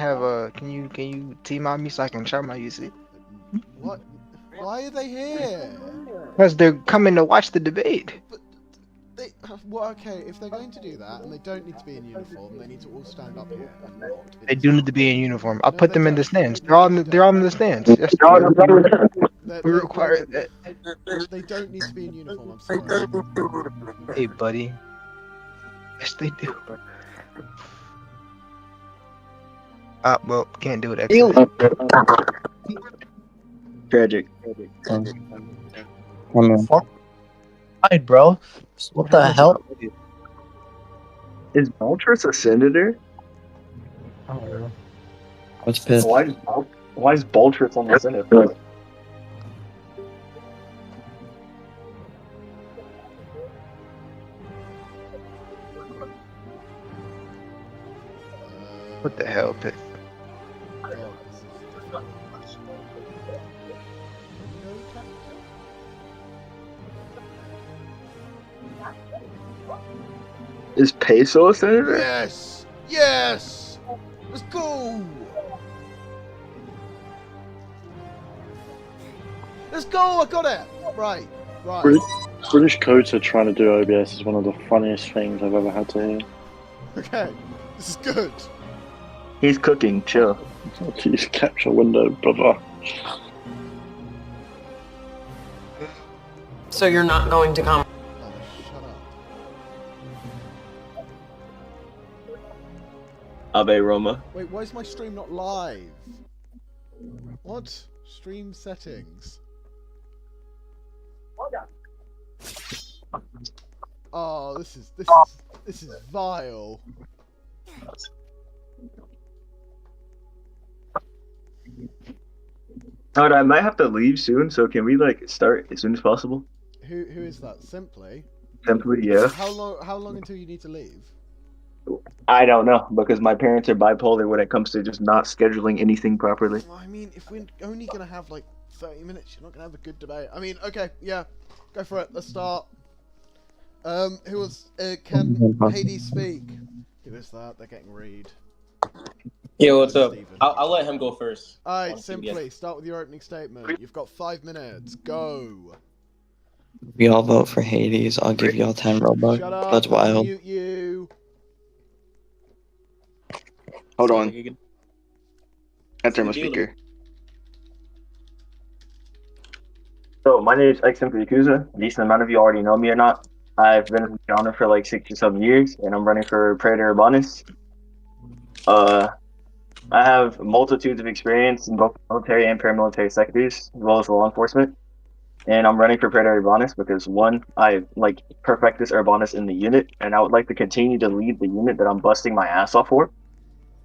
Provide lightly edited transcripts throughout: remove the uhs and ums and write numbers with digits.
have can you team on me so I can share my UC? What? Why are they here? Because they're coming to watch the debate. But well, okay, if they're going to do that and they don't need to be in uniform, they need to all stand up here and not. They do need to be in uniform. I'll No, put they them in the don't. stands. No, they They're all don't. in the stands. Yes, we require that. They don't need to be in uniform. I'm sorry. Hey, buddy. Yes, they do. Well, can't do it. Actually. Tragic. Right, bro. What the hell? Is Baltrus a senator? What's pissed? Why is Baltrus on the Senate? What the hell, Pitt? Is Peso a senator? Yes! Yes! Let's go! Let's go! I got it! Right. British codes are trying to do OBS is one of the funniest things I've ever had to hear. Okay. This is good. He's cooking, chill. Please capture window, brother. So you're not going to come? Oh, shut up. Abe Roma. Wait, why is my stream not live? What? Stream settings. Oh, this is vile. Alright, I might have to leave soon, so can we start as soon as possible? Who is that? Simply. Simply, yeah. How long until you need to leave? I don't know, because my parents are bipolar when it comes to just not scheduling anything properly. Well, I mean, if we're only gonna have like 30 minutes, you're not gonna have a good debate. I mean, okay, yeah, go for it. Let's start. Who was? Can Hades speak? Who is that? They're getting read. Yeah, what's up? I'll let him go first. Alright, Simply, start with your opening statement. You've got 5 minutes. Go. We all vote for Hades. I'll give y'all 10 Robux. Shut up. That's wild. Mute you. Hold on. Enter my speaker. So, my name is X Simply Yakuza. A decent amount of you already know me or not. I've been in the genre for like 6 or 7 years, and I'm running for Praetor Urbanus. I have multitudes of experience in both military and paramilitary sectors, as well as law enforcement. And I'm running for Praetor Urbanus because, one, I Perfectus Urbanus in the unit, and I would like to continue to lead the unit that I'm busting my ass off for.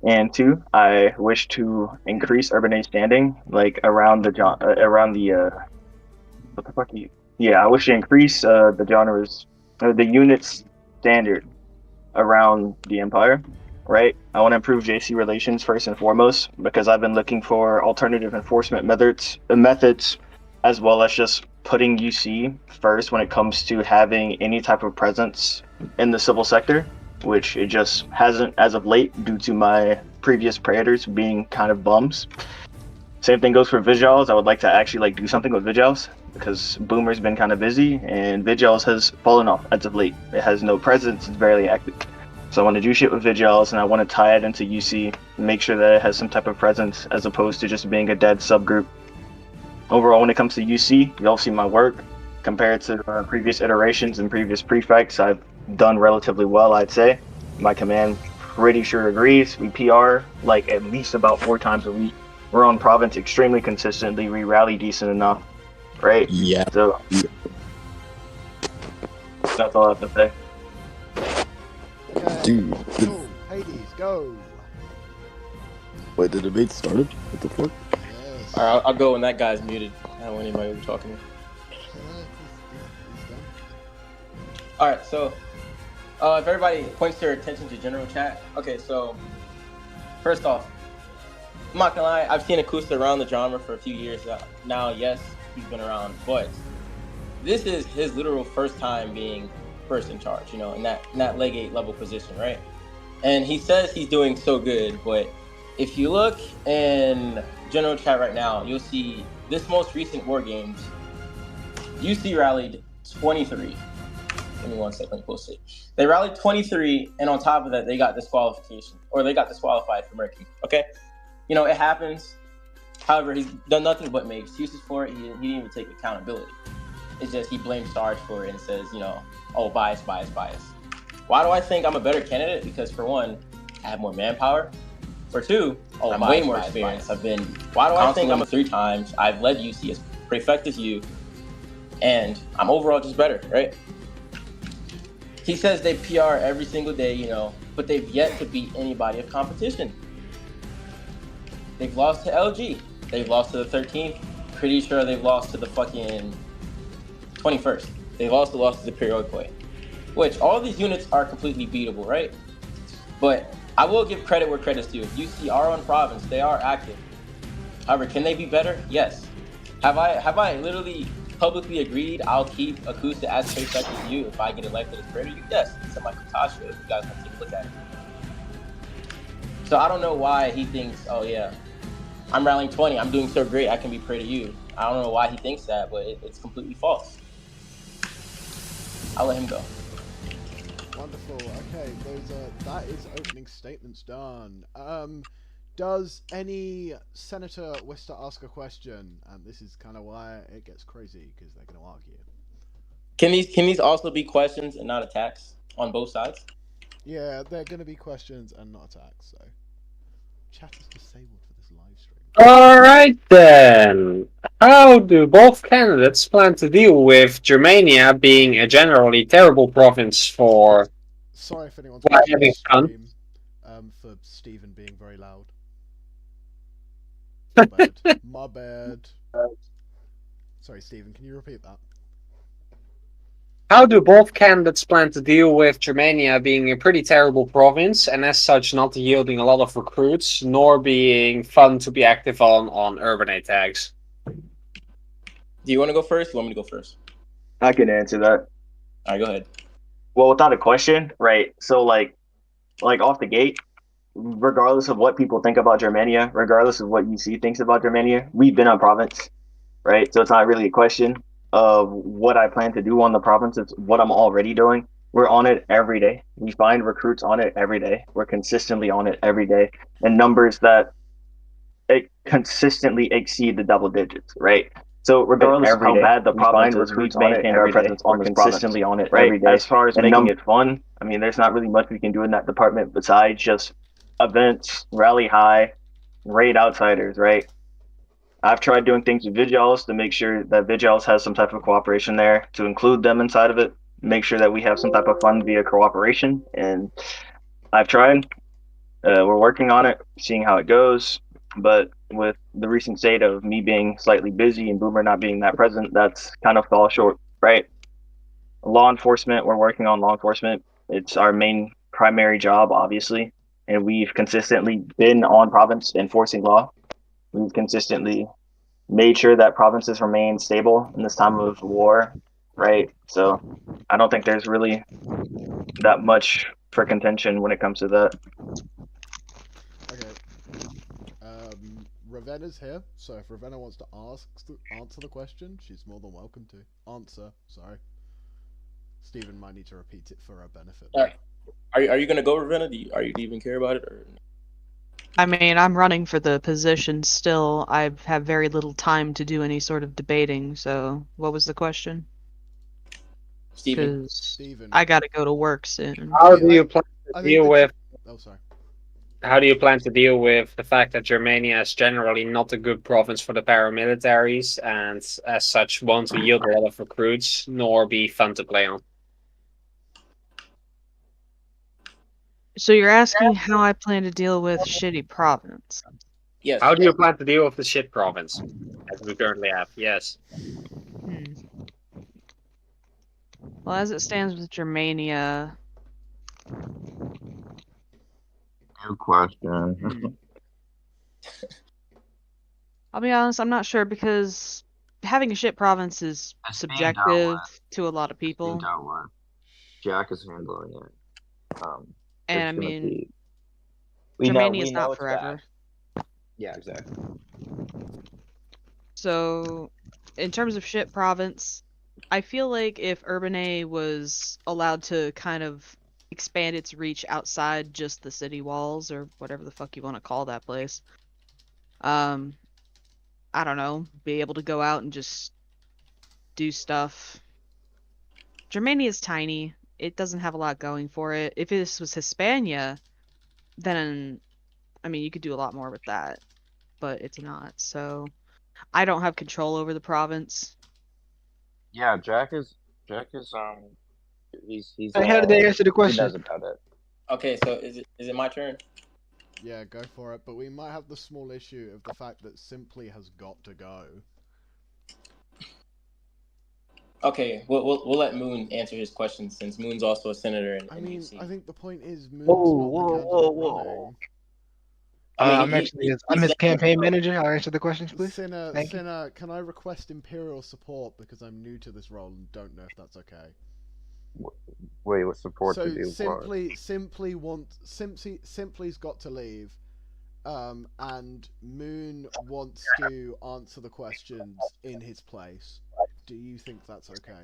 And two, I wish to increase Urbanate standing, around the what the fuck are you? Yeah, I wish to increase the genre's, the unit's standard around the Empire. Right? I want to improve JC relations first and foremost, because I've been looking for alternative enforcement methods, as well as just putting UC first when it comes to having any type of presence in the civil sector, which it just hasn't as of late due to my previous Praetors being kind of bums. Same thing goes for Vigils. I would like to actually do something with Vigils, because Boomer's been kind of busy and Vigils has fallen off as of late. It has no presence, it's barely active. So I want to do shit with Vigils, and I want to tie it into UC, make sure that it has some type of presence as opposed to just being a dead subgroup. Overall, when it comes to UC, you all see my work. Compared to previous iterations and previous prefects, I've done relatively well, I'd say. My command pretty sure agrees. We PR at least about 4 times a week. We're on province extremely consistently. We rally decent enough, right? Yeah. So that's all I have to say. Okay. Dude. Cool. Hades, go. Wait, the debate started? What the fuck? Yes. Alright, I'll go when that guy's muted. I don't want anybody talking. He's done. Alright, so if everybody points their attention to general chat. Okay, so first off, I'm not gonna lie, I've seen Akusa around the genre for a few years now. Yes, he's been around, but this is his literal first time being first in charge, in that legate level position, right? And he says he's doing so good, but if you look in general chat right now, you'll see this most recent War Games, UC rallied 23. Give me 1 second, let me post it. They rallied 23, and on top of that, they got disqualification, or they got disqualified for Mercury. Okay, you know, it happens. However, he's done nothing but make excuses for it. He didn't even take accountability. It's just he blames Sarge for it and says, you know, oh, bias. Why do I think I'm a better candidate? Because for one, I have more manpower. For two, I'm way more experienced. I've been. Why do I think I'm 3 times? I've led UC as prefect as you, and I'm overall just better, right? He says they PR every single day, you know, but they've yet to beat anybody of competition. They've lost to LG. They've lost to the 13th. Pretty sure they've lost to the fucking 21st. They've also lost to the Periodicoi. Which, all these units are completely beatable, right? But I will give credit where credit's due. UC are on province. They are active. However, can they be better? Yes. Have I literally publicly agreed I'll keep Akusa as prefect as you if I get elected as Praetor? Yes. It's in my Katasha if you guys want to take a look at it. So I don't know why he thinks, oh yeah, I'm rallying 20, I'm doing so great, I can be Praetor you. I don't know why he thinks that, but it's completely false. I'll let him go. Wonderful. Okay, that is opening statements done. Does any senator wish to ask a question? And this is kind of why it gets crazy, because they're going to argue. Can these also be questions and not attacks on both sides? Yeah, they're going to be questions and not attacks. So, chat is disabled for this live stream. Alright then. How do both candidates plan to deal with Germania being a generally terrible province for... Sorry if anyone's watching the stream, for Stephen being very loud. My bad. Sorry, Stephen, can you repeat that? How do both candidates plan to deal with Germania being a pretty terrible province and as such not yielding a lot of recruits, nor being fun to be active on urban tags? Do you want to go first? You want me to go first? I can answer that. All right, go ahead. Well, without a question, right? So, like off the gate, regardless of what people think about Germania, regardless of what UC thinks about Germania, we've been on province, right? So it's not really a question of what I plan to do on the province. It's what I'm already doing. We're on it every day. We find recruits on it every day. We're consistently on it every day, and numbers that consistently exceed the double digits, right? So regardless of how bad the province is, we maintain our presence on this consistently on it every day. As far as making it fun, I mean, there's not really much we can do in that department besides just events, rally high, raid outsiders, right? I've tried doing things with Vigials to make sure that Vigials has some type of cooperation there, to include them inside of it, make sure that we have some type of fun via cooperation, and I've tried. We're working on it, seeing how it goes. But with the recent state of me being slightly busy and Boomer not being that present, that's kind of fall short, right? Law enforcement, we're working on law enforcement. It's our main primary job, obviously. And we've consistently been on province enforcing law. We've consistently made sure that provinces remain stable in this time of war, right? So I don't think there's really that much for contention when it comes to that. Okay. Ravenna's here, so if Ravenna wants to answer the question, she's more than welcome to. Sorry. Stephen might need to repeat it for her benefit. Are you going to go, Ravenna? Do you even care about it? Or... I mean, I'm running for the position still. I have very little time to do any sort of debating, so what was the question? Stephen. I gotta go to work soon. How do you plan to deal with... Oh, sorry. How do you plan to deal with the fact that Germania is generally not a good province for the paramilitaries and as such won't yield a lot of recruits nor be fun to play on? So you're asking how I plan to deal with shitty province? Yes. How do you plan to deal with the shit province as we currently have? Yes. Well, as it stands with Germania... Good question. I'll be honest, I'm not sure because having a shit province is subjective to a lot of people. Jack is handling it. And I mean, Germania is not forever. Yeah, exactly. So, in terms of shit province, I feel like if Urbane was allowed to kind of expand its reach outside just the city walls or whatever the fuck you want to call that place, I don't know, be able to go out and just do stuff. Germania is tiny. It doesn't have a lot going for it. If this was Hispania, then I mean you could do a lot more with that, but it's not. So I don't have control over the province. Yeah, Jack is he's Hey, how did they answer the he question? knows about it. Okay, so is it my turn? Yeah, go for it. But we might have the small issue of the fact that Simply has got to go. Okay, we'll let Moon answer his question since Moon's also a senator in I mean, UC. I think the point is Moon's Whoa, not the candidate running. I mean, I'm actually I'm his campaign manager. I'll answer the questions, please. Sinner, Thank you. Sinner, can I request Imperial support because I'm new to this role and don't know if that's okay? Wait, what support So to do what? Simply's got to leave, and Moon wants to answer the questions in his place. Do you think that's okay?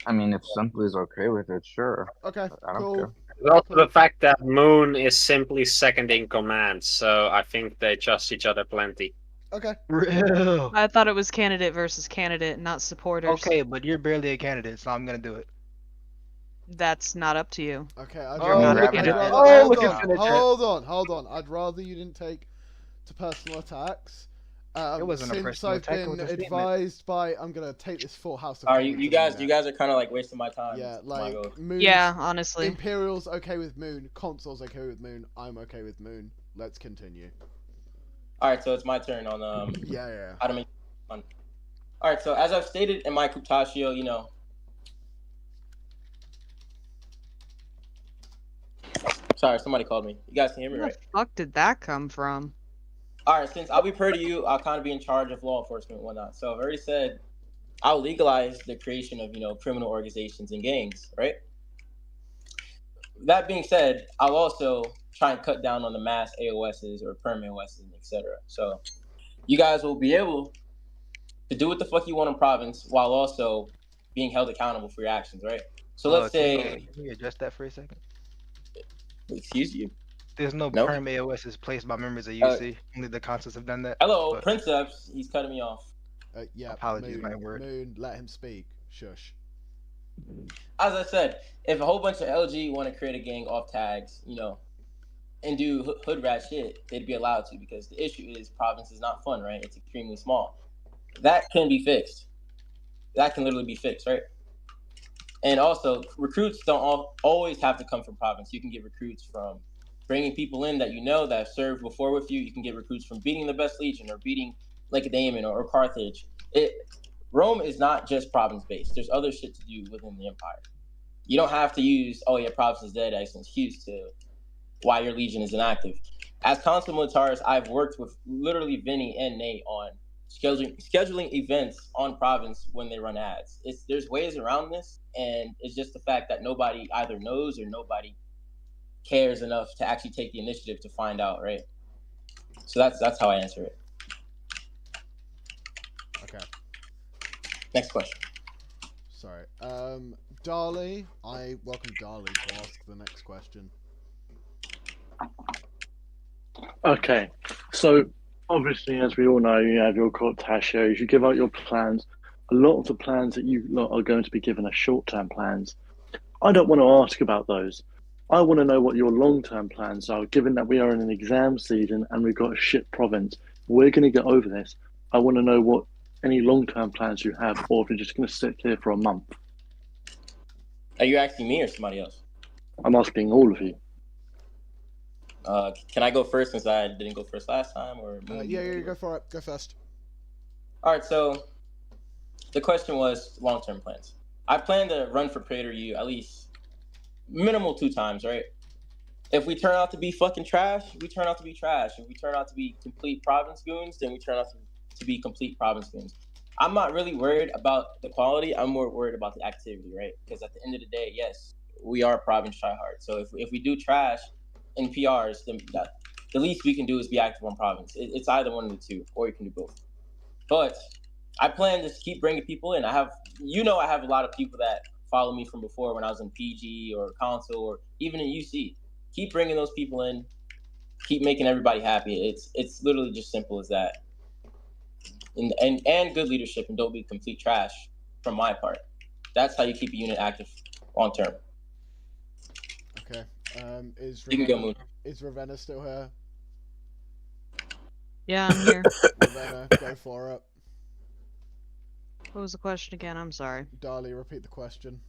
I mean, if Simply's okay with it, sure. Okay, I don't cool. care. Also, the fact that Moon is simply second in command, so I think they trust each other plenty. Okay. Real. I thought it was candidate versus candidate, not supporters. Okay, but you're barely a candidate, so I'm gonna do it. That's not up to you. Okay, not look a at candidate. it. Oh, look at Senator. Hold on. I'd rather you didn't take to personal attacks. It wasn't a Since personal I've attack, it been was a statement. advised by, I'm gonna take this full house. Of Are Commons you in a guys minute. are kind of like wasting my time. Yeah, It's my like vote. Moon's, Yeah, honestly. Imperial's okay with Moon. Consul's okay with Moon. I'm okay with Moon. Let's continue. All right, so it's my turn on Yeah. how to make fun. All right, so as I've stated in my Cuptatio, sorry, somebody called me. You guys can hear me, Where right? the fuck did that come from? All right, since I'll be per to you, I'll kind of be in charge of law enforcement and whatnot. So I've already said I'll legalize the creation of criminal organizations and gangs, right? That being said, I'll also try and cut down on the mass AOSs or permanent OSs, etc. So you guys will be able to do what the fuck you want in province while also being held accountable for your actions, right? So let's say, Can you address that for a second? excuse you. There's no Nope. perm AOSs placed by members of UC. Only the consuls have done that. Hello, but- Princeps. He's cutting me off. Yeah. Apologies, Moon, my word. Moon, let him speak. Shush. As I said, if a whole bunch of LG want to create a gang off tags, and do hood rat shit, they'd be allowed to, because the issue is province is not fun, right? It's extremely small. That can be fixed. That can literally be fixed, right? And also, recruits don't always have to come from province. You can get recruits from bringing people in that that have served before with you. You can get recruits from beating the best legion or beating Lacedaemon or Carthage. Rome is not just province-based. There's other shit to do within the empire. You don't have to use, province is dead as an excuse to why your legion is inactive. As consul militaris, I've worked with literally Vinny and Nate on scheduling events on province when they run ads. There's ways around this, and it's just the fact that nobody either knows or nobody cares enough to actually take the initiative to find out, right? So that's how I answer it. Okay. Next question. Sorry. Darley, I welcome Darley to ask the next question. Okay, so obviously, as we all know, you have your Cuptatio, you give out your plans. A lot of the plans that you lot are going to be given are short-term plans. I don't want to ask about those. I want to know what your long-term plans are, given that we are in an exam season and we've got a shit province. We're going to get over this. I want to know what any long-term plans you have, or if you're just going to sit here for a month. Are you asking me or somebody else? I'm asking all of you. Can I go first since I didn't go first last time? Or Yeah, go for it. Go first. All right, so the question was long-term plans. I plan to run for Praetor U at least minimal 2 times, right? If we turn out to be fucking trash, we turn out to be trash. If we turn out to be complete province goons, then we turn out to be complete province goons. I'm not really worried about the quality. I'm more worried about the activity, right? Because at the end of the day, yes, we are province tryhard. So if we do trash in PRs, then the least we can do is be active on province. It's either one of the two, or you can do both. But I plan to keep bringing people in. I have a lot of people that follow me from before when I was in PG or Council or even in UC. Keep bringing those people in. Keep making everybody happy. It's literally just simple as that. And good leadership, and don't be complete trash from my part. That's how you keep a unit active long term. Okay. Is You can go, Moon. Ravenna still here? Yeah, I'm here. Ravenna, go for it. What was the question again? I'm sorry. Darlie, repeat the question.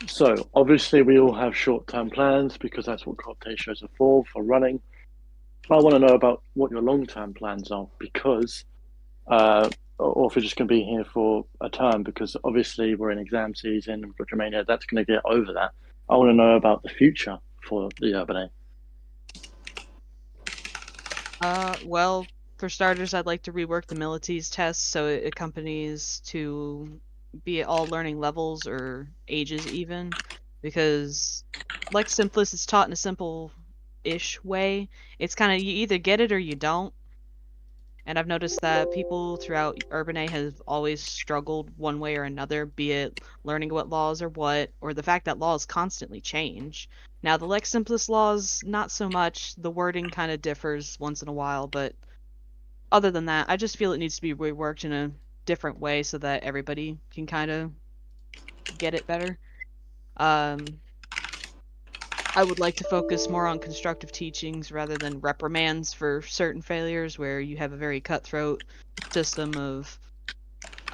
So obviously we all have short-term plans because that's what cocktail shows are for running. I want to know about what your long-term plans are because, or if you're just going to be here for a term, because obviously we're in exam season. Romania, that's going to get over that. I want to know about the future for the Urban Well, for starters, I'd like to rework the Milites test so it accompanies to be at all learning levels or ages even, because like Simplest, it's taught in a simple-ish way. It's kind of, you either get it or you don't. And I've noticed that people throughout Urban A have always struggled one way or another, be it learning what laws are what, or the fact that laws constantly change. Now, the Lex Simplest laws, not so much. The wording kind of differs once in a while, but other than that, I just feel it needs to be reworked in a different way so that everybody can kind of get it better. I would like to focus more on constructive teachings rather than reprimands for certain failures where you have a very cutthroat system of,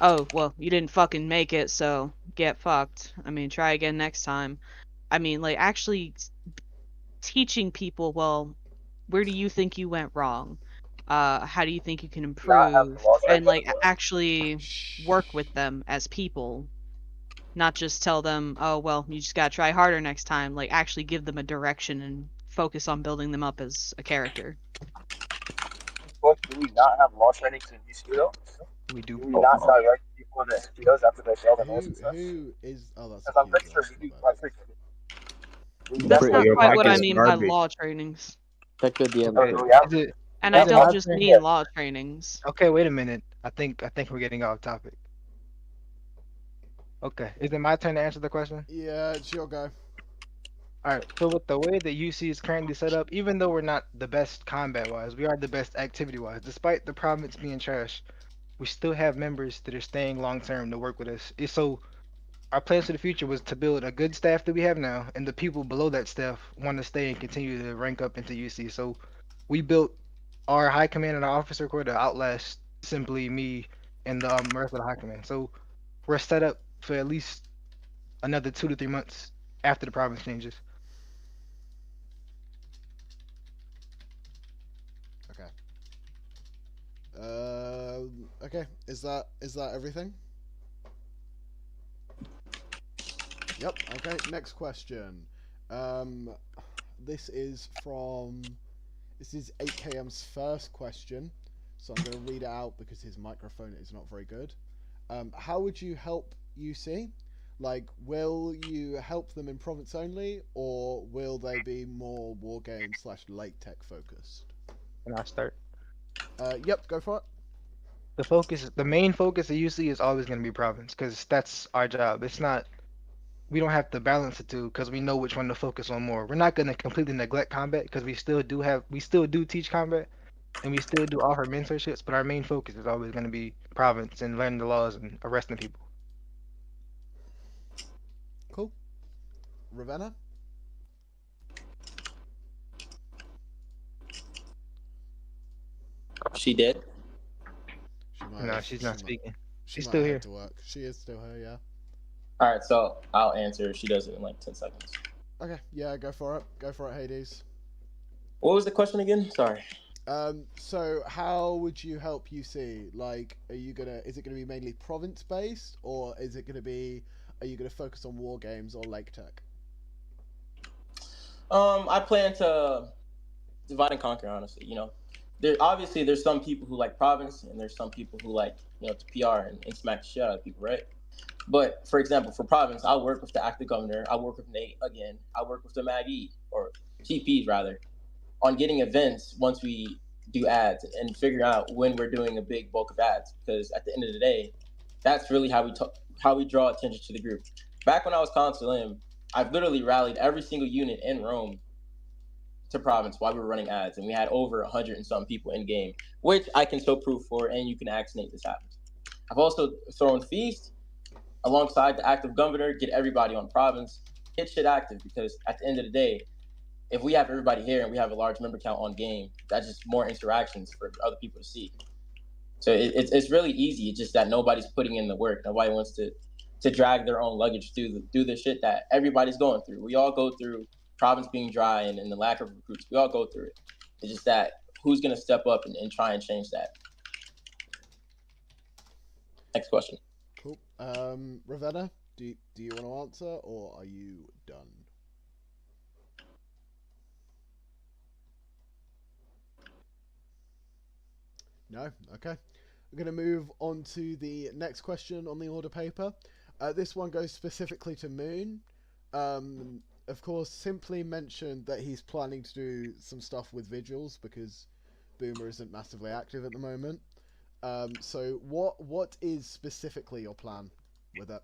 oh, well, you didn't fucking make it, so get fucked. I mean, try again next time. I mean, like, actually teaching people, well, where do you think you went wrong? How do you think you can improve? And, like, actually work with them as people. Not just tell them, oh, well, you just gotta try harder next time. Like, actually give them a direction and focus on building them up as a character. Do we not have law trainings in UC though? We do. Do we not direct people into SPOs after they fail the notice? Who is? Oh, that's. Because I'm pretty sure we do. I'm pretty sure. That's not Your quite mic what I is mean garbage. by law trainings. Check the DM. Oh, do we have? Is it, And I is it don't my just turn? mean law trainings. Okay, wait a minute. I think we're getting off topic. Okay, is it my turn to answer the question? Yeah, it's your go. Alright, so with the way that UC is currently set up, even though we're not the best combat-wise, we are the best activity-wise. Despite the province being trash, we still have members that are staying long-term to work with us. So our plans for the future was to build a good staff that we have now, and the people below that staff want to stay and continue to rank up into UC. So we built our high command and our officer corps to outlast simply me and the rest of the high command. So we're set up for at least another 2 to 3 months after the province changes. Okay. Okay. Is that everything? Yep. Okay. Next question. This is 8KM's first question, so I'm going to read it out because his microphone is not very good. How would you help UC? Like, will you help them in province only, or will they be more wargame / late tech focused? Can I start? Yep, go for it. The main focus of UC is always going to be province, because that's our job. It's not, we don't have to balance the two, because we know which one to focus on more. We're not going to completely neglect combat, because we still do teach combat, and we still do offer mentorships, but our main focus is always going to be province and learning the laws and arresting people. Cool. Ravenna? She did. No, she's not speaking. She's still here. To work. She is still here, yeah. All right, so I'll answer. She does it in like 10 seconds. Okay, yeah, go for it. Go for it, Hades. What was the question again? Sorry. So how would you help UC? Like, is it gonna be mainly province based, or are you gonna focus on war games or lake tech? I plan to divide and conquer, honestly. There's some people who like province, and there's some people who like to PR and smack the shit out of people, right? But for example, for province, I'll work with the active governor. I'll work with Nate again. I'll work with the Maggie or TPs rather on getting events once we do ads and figure out when we're doing a big bulk of ads. Because at the end of the day, that's really how we draw attention to the group. Back when I was Consul M, I've literally rallied every single unit in Rome to province while we were running ads, and we had over 100 and some people in game, which I can show proof for, and you can ask Nate this happens. I've also thrown feast alongside the active governor, get everybody on province, hit shit active, because at the end of the day, if we have everybody here and we have a large member count on game, that's just more interactions for other people to see. So it's really easy. It's just that nobody's putting in the work. Nobody wants to drag their own luggage through the shit that everybody's going through. We all go through province being dry and the lack of recruits. We all go through it. It's just that who's going to step up and try and change that? Next question. Cool. Ravenna, do you want to answer, or are you done? No? Okay. We're going to move on to the next question on the order paper. This one goes specifically to Moon. Of course, simply mentioned that he's planning to do some stuff with Vigils because Boomer isn't massively active at the moment. So what is specifically your plan with it?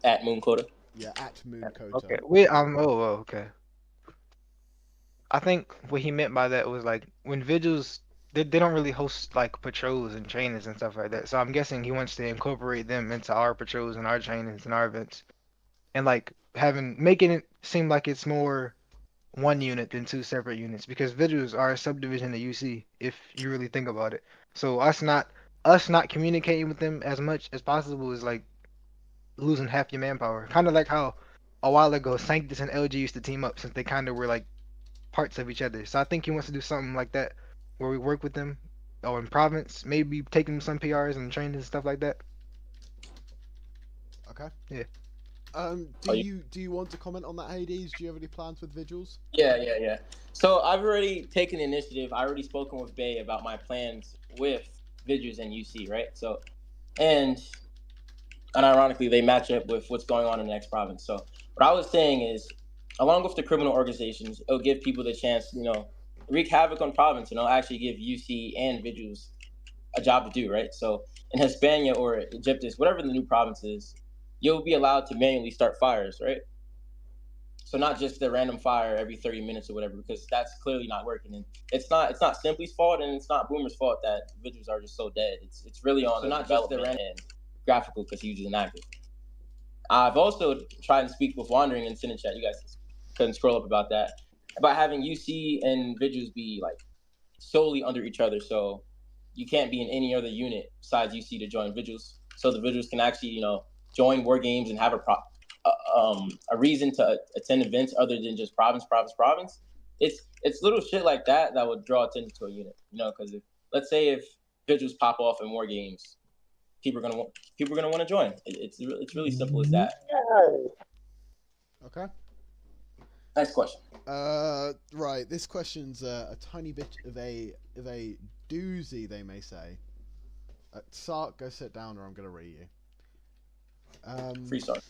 At Moon Quota. Yeah, at Moon Quota. Okay. Okay. I think what he meant by that was like when Vigils they don't really host like patrols and trainings and stuff like that. So I'm guessing he wants to incorporate them into our patrols and our trainings and our events. And like making it seem like it's more one unit than two separate units because Vigils are a subdivision of UC if you really think about it. So us not communicating with them as much as possible is like losing half your manpower. Kind of like how a while ago Sanctus and LG used to team up since they kind of were like parts of each other. So I think he wants to do something like that where we work with them or in province, maybe taking some PRs and trainings and stuff like that. Okay. Yeah. Do you want to comment on that, Hades? Do you have any plans with Vigils? Yeah. So I've already taken the initiative. I already spoken with Bay about my plans with Vigils and UC, right? So, and ironically, they match up with what's going on in the next province. So what I was saying is, along with the criminal organizations, it'll give people the chance, wreak havoc on province, actually give UC and Vigils a job to do, right? So in Hispania or Egyptus, whatever the new province is, you'll be allowed to manually start fires, right? So not just the random fire every 30 minutes or whatever, because that's clearly not working. And it's not Simply's fault, and it's not Boomer's fault that Vigils are just so dead. It's really on not just the random and graphical because he was inactive. I've also tried to speak with Wandering in Senate chat. You guys couldn't scroll up about that. About having UC and Vigils be like solely under each other, so you can't be in any other unit besides UC to join Vigils. So the Vigils can actually, join war games and have a reason to attend events other than just province. It's little shit like that would draw attention to a unit, because let's say if Vigils pop off in war games, people are gonna want to join. It's really simple as that. Okay. Next question. Right. This question's a tiny bit of a doozy, they may say. Sark, go sit down, or I'm gonna read you. Free Sark.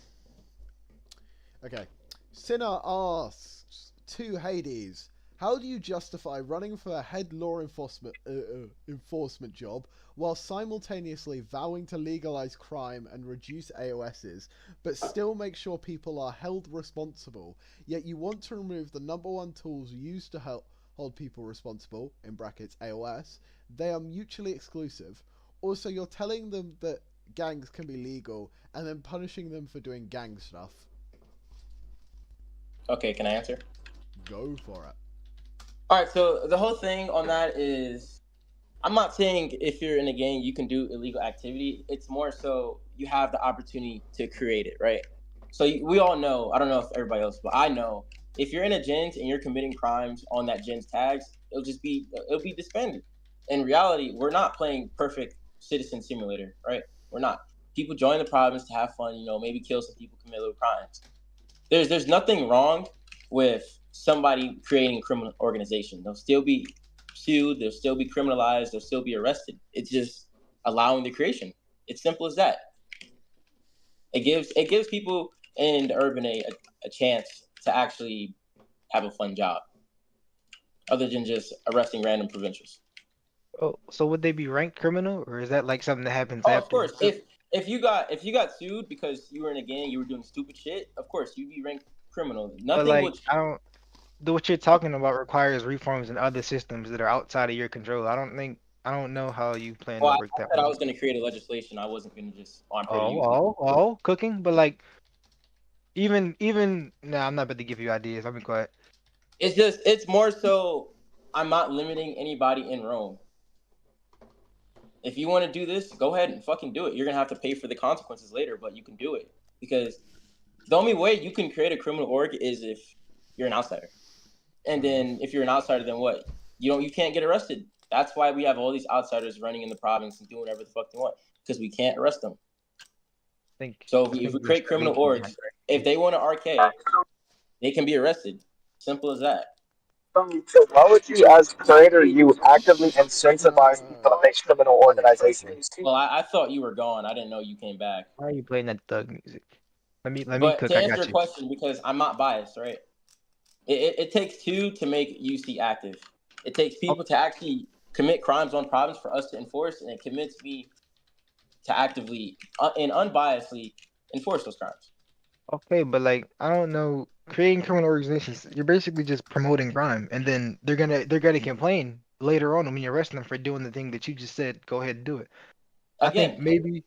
Okay. Sinner asks to Hades, how do you justify running for a head law enforcement job while simultaneously vowing to legalize crime and reduce AOSs, but still make sure people are held responsible, yet you want to remove the number one tools used to hold people responsible, in brackets AOS? They are mutually exclusive. Also, you're telling them that gangs can be legal and then punishing them for doing gang stuff. Okay, can I answer? Go for it. All right, so the whole thing on that is, I'm not saying if you're in a gang you can do illegal activity. It's more so you have the opportunity to create it, right? So we all know, I don't know if everybody else, but I know if you're in a gens and you're committing crimes on that gens tags, it'll be disbanded. In reality, we're not playing perfect citizen simulator, right? We're not. People join the province to have fun, maybe kill some people, commit little crimes. There's nothing wrong with somebody creating a criminal organization. They'll still be sued, they'll still be criminalized, they'll still be arrested. It's just allowing the creation. It's simple as that. It gives people in the urban a chance to actually have a fun job, other than just arresting random provincials. Oh, so would they be ranked criminal, or is that like something that happens Oh, of after? course. If you got sued because you were in a gang, you were doing stupid shit. Of course, you'd be ranked criminal. But Nothing like, would. I don't. What you're talking about requires reforms in other systems that are outside of your control. I don't know how you plan Well, to I work that said I one. was going to create a legislation. I wasn't going to just. Oh, I'm pretty Oh, useless. cooking. But like, even nah, I'm not about to give you ideas. I'll be quiet. It's more so. I'm not limiting anybody in Rome. If you want to do this, go ahead and fucking do it. You're gonna have to pay for the consequences later, but you can do it because the only way you can create a criminal org is if you're an outsider. And then if you're an outsider, then what? You can't get arrested. That's why we have all these outsiders running in the province and doing whatever the fuck they want because we can't arrest them. So if we You're create criminal speaking orgs, if they want to RK, they can be arrested. Simple as that. So why would you, as Praetor, you actively incentivize people to make criminal organizations? Well, I thought you were gone. I didn't know you came back. Why are you playing that thug music? Let me But cook. to I answer got your you. question, because I'm not biased, right? It takes two to make UC active. It takes people to actually commit crimes on province for us to enforce, and it commits me to actively and unbiasedly enforce those crimes. Okay, but like, I don't know. Creating criminal organizations, you're basically just promoting crime, and then they're gonna complain later on when you arrest them for doing the thing that you just said. Go ahead and do it. I think Again, maybe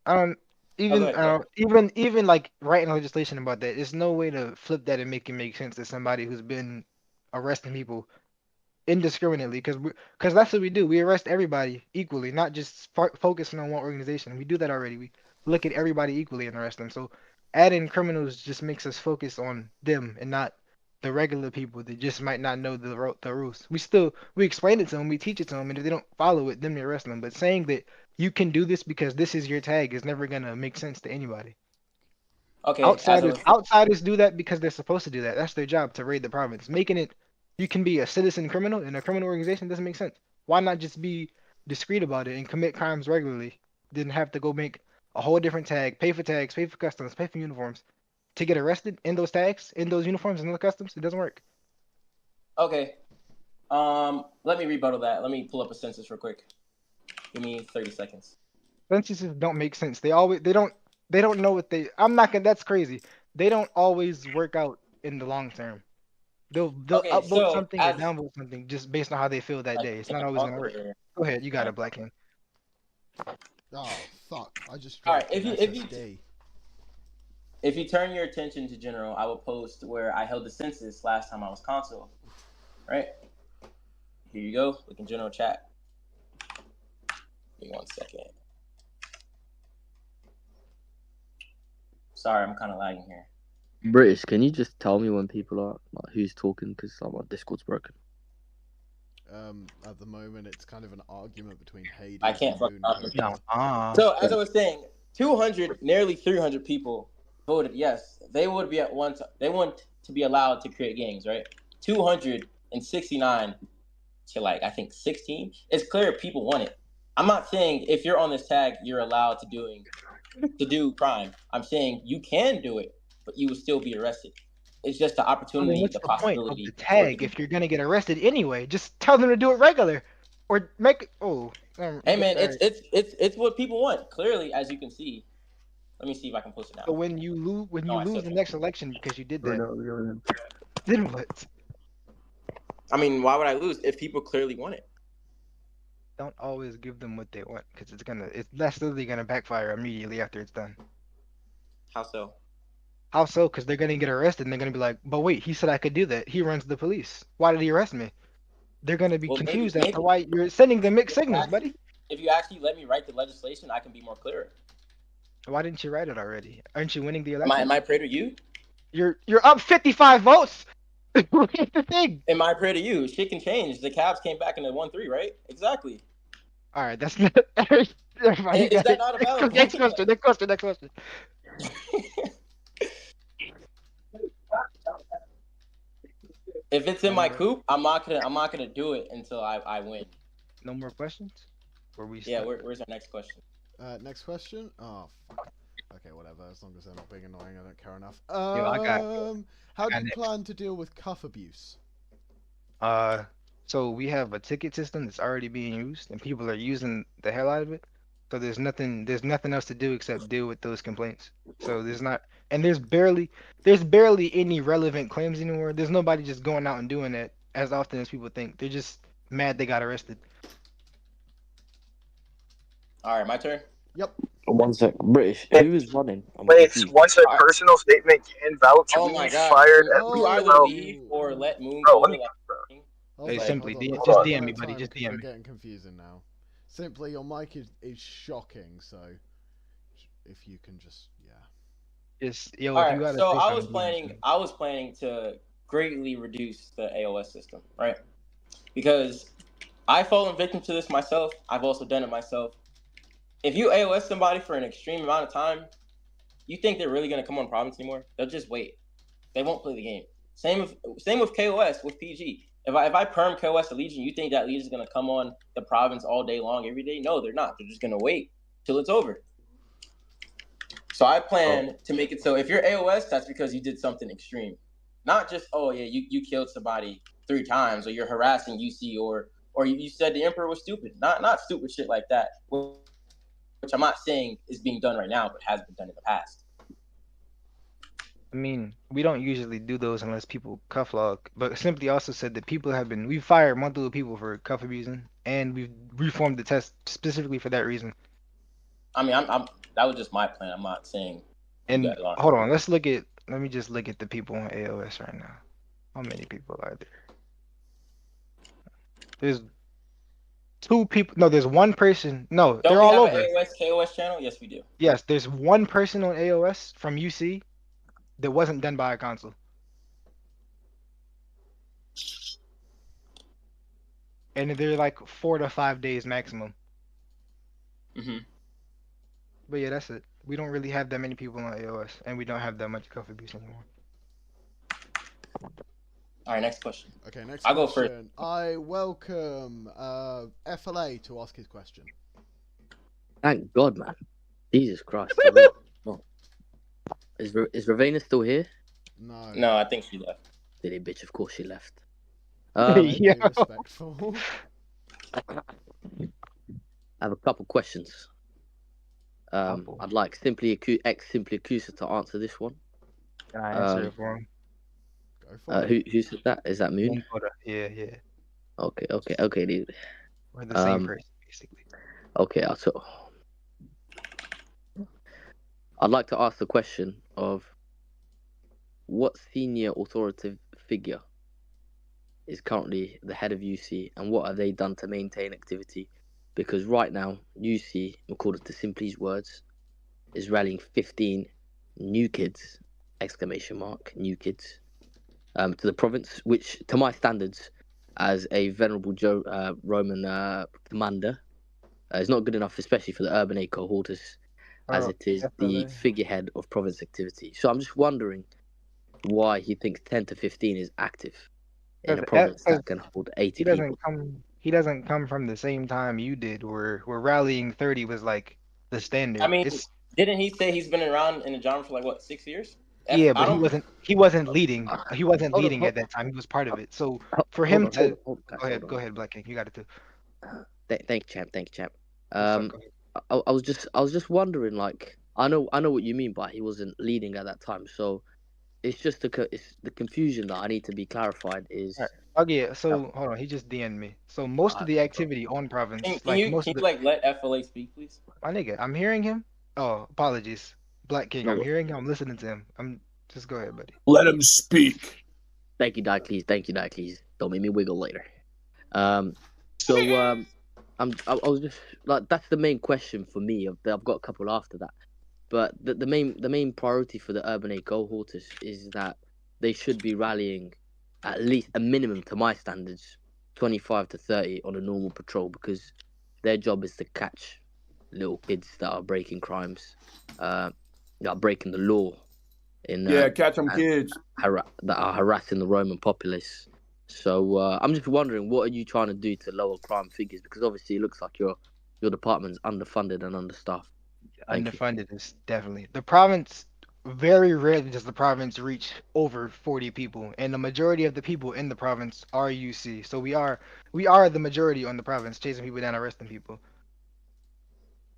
I don't oh, go even ahead, I go ahead. don't even like writing legislation about that. There's no way to flip that and make it make sense to somebody who's been arresting people indiscriminately because that's what we do. We arrest everybody equally, not just focusing on one organization. We do that already. We look at everybody equally and arrest them. So adding criminals just makes us focus on them and not the regular people that just might not know the rules. We explain it to them, we teach it to them, and if they don't follow it, then we arrest them. But saying that you can do this because this is your tag is never gonna make sense to anybody. Okay, as I was Outsiders do that because they're supposed to do that. That's their job to raid the province. Making it you can be a citizen criminal in a criminal organization doesn't make sense. Why not just be discreet about it and commit crimes regularly? Then have to go make a whole different tag, pay for tags, pay for customs, pay for uniforms to get arrested in those tags, in those uniforms, and the customs. It doesn't work. okay. Let me rebuttal that. Let me pull up a census real quick. Give me 30 seconds. Censuses don't make sense. They don't know what they. I'm not gonna. That's crazy. They don't always work out in the long term. They'll Okay, upvote so something or as downvote something just based on how they feel that day. It's not always gonna work. Go ahead, you got it, Black King. Oh fuck! I just All dropped right, an SSD. if you turn your attention to general, I will post where I held the census last time I was consul. Right? Here you go. Look in general chat. Give me 1 second. Sorry, I'm kind of lagging here. British, can you just tell me when people are like who's talking? Because my Discord's broken. At the moment, it's kind of an argument between Hades I can't and Moon. So as I was saying, 200, nearly 300 people voted yes. They would be they want to be allowed to create gangs, right? 269 to like I think 16. It's clear people want it. I'm not saying if you're on this tag you're allowed to do crime. I'm saying you can do it, but you will still be arrested. It's just the I opportunity, mean, what's the the point of possibility the for it to tag be. if you're gonna get arrested anyway? Just tell them to do it regular, or make. Hey man, it's what people want. Clearly, as you can see. Let me see if I can post it now. So when you lose the next election because you did that, then what? I mean, why would I lose if people clearly want it? Don't always give them what they want because that's literally gonna backfire immediately after it's done. How so? How so? Because they're gonna get arrested and they're gonna be like, but wait, he said I could do that. He runs the police. Why did he arrest me? They're gonna be Well, confused as to why you're sending them mixed signals, buddy. If you actually let me write the legislation, I can be more clear. Why didn't you write it already? Aren't you winning the election? Am I Praetor you? You're up 55 votes. What's the thing? Am I Praetor you? Shit can change. The Cavs came back in the 1-3, right? Exactly. All right, that's not. Is that not a valid Next question. Next question. Next question. If it's in my coop, I'm not gonna do it until I win. No more questions? Yeah, where's our next question? Next question. Oh, fuck. Okay, whatever. As long as they're not being annoying, I don't care enough. Yo, How do you next. plan to deal with cuff abuse? So we have a ticket system that's already being used, and people are using the hell out of it. So there's nothing else to do except deal with those complaints. So there's barely any relevant claims anymore. There's nobody just going out and doing that as often as people think. They're just mad they got arrested. All right, my turn. Yep. One sec, British. Who is running? I'm Wait, confused. once a Alright. personal statement can vouch, Oh we my god. fired Can at you least either about. leave or let Moon Bro, go? let me. Like, Hold Hey, on, simply hold on. DM, Let's just not DM run me, out of buddy. time Just because DM we're me. getting confusing now. Simply, your mic is shocking. So, if you can just Just yo, all if you right. gotta So say I was something, DM planning. me. I was planning to greatly reduce the AOS system, right? Because I've fallen victim to this myself. I've also done it myself. If you AOS somebody for an extreme amount of time, you think they're really gonna come on province anymore? They'll just wait. They won't play the game. Same with KOS with PG. If I perm KOS a Legion, you think that Legion is gonna come on the province all day long every day? No, they're not. They're just gonna wait till it's over. So I plan to make it so if you're AOS, that's because you did something extreme, not just you killed somebody 3 times or you're harassing UC or you said the Emperor was stupid. Not stupid shit like that, which I'm not saying is being done right now, but has been done in the past. I mean, we don't usually do those unless people cuff log. But Simply also said that we fired multiple people for cuff abusing, and we've reformed the test specifically for that reason. I mean, I'm that was just my plan. I'm not saying you And guys are. hold on, let me just look at the people on AOS right now. How many people are there? There's 2 people. No, there's 1 person. No, Don't they're we all have an over. AOS KOS channel? Yes, we do. Yes, there's 1 person on AOS from UC that wasn't done by a console. And they're like 4 to 5 days maximum. But yeah, that's it. We don't really have that many people on AOS, and we don't have that much cuff abuse anymore. All right, next question. Okay, next I'll question. go first. I welcome FLA to ask his question. Thank God, man. Jesus Christ. Oh. Is Ravena still here? No, I think she left. Silly bitch, of course she left. Be respectful. I have a couple questions. I'd like Simply Accuser to answer this one. Can I answer it for him? Go for it. Who said that? Is that Moon? Yeah. Okay, dude. We're the same person, basically. Okay, so I'd like to ask the question of what senior authoritative figure is currently the head of UC, and what have they done to maintain activity? Because right now, UC, according to Simply's words, is rallying 15 new kids, ! New kids, to the province, which, to my standards, as a venerable Roman commander, is not good enough, especially for the Urban cohortus, as it is the figurehead of province activity. So I'm just wondering why he thinks 10 to 15 is active in a province that can hold 80 people. He doesn't come from the same time you did, where rallying 30 was like the standard. I mean, didn't he say he's been around in the genre for like what 6 years? Yeah, but he wasn't leading. He wasn't leading at that time. He was part of it. So for him to go ahead, Black King, you got it too. Thank you, champ. I was just wondering, like, I know what you mean by he wasn't leading at that time. So it's just it's the confusion that I need to be clarified is. Okay, so hold on, he just DM'd me. So most of the activity on province, can you let FLA speak, please? My nigga, I'm hearing him. Oh, apologies, Black King. I'm hearing him. I'm listening to him. Just go ahead, buddy. Let him speak. Thank you, Diocles. Don't make me wiggle later. I was just like, that's the main question for me. I've got a couple after that, but the main priority for the Urban cohortus is that they should be rallying at least a minimum, to my standards, 25 to 30 on a normal patrol, because their job is to catch little kids that are breaking crimes, that are breaking the law. Catch them kids that are harassing the Roman populace. So I'm just wondering, what are you trying to do to lower crime figures? Because obviously it looks like your department's underfunded and understaffed. Thank you. Underfunded is definitely the province. Very rarely does the province reach over 40 people, and the majority of the people in the province are UC. So we are the majority on the province, chasing people down, arresting people.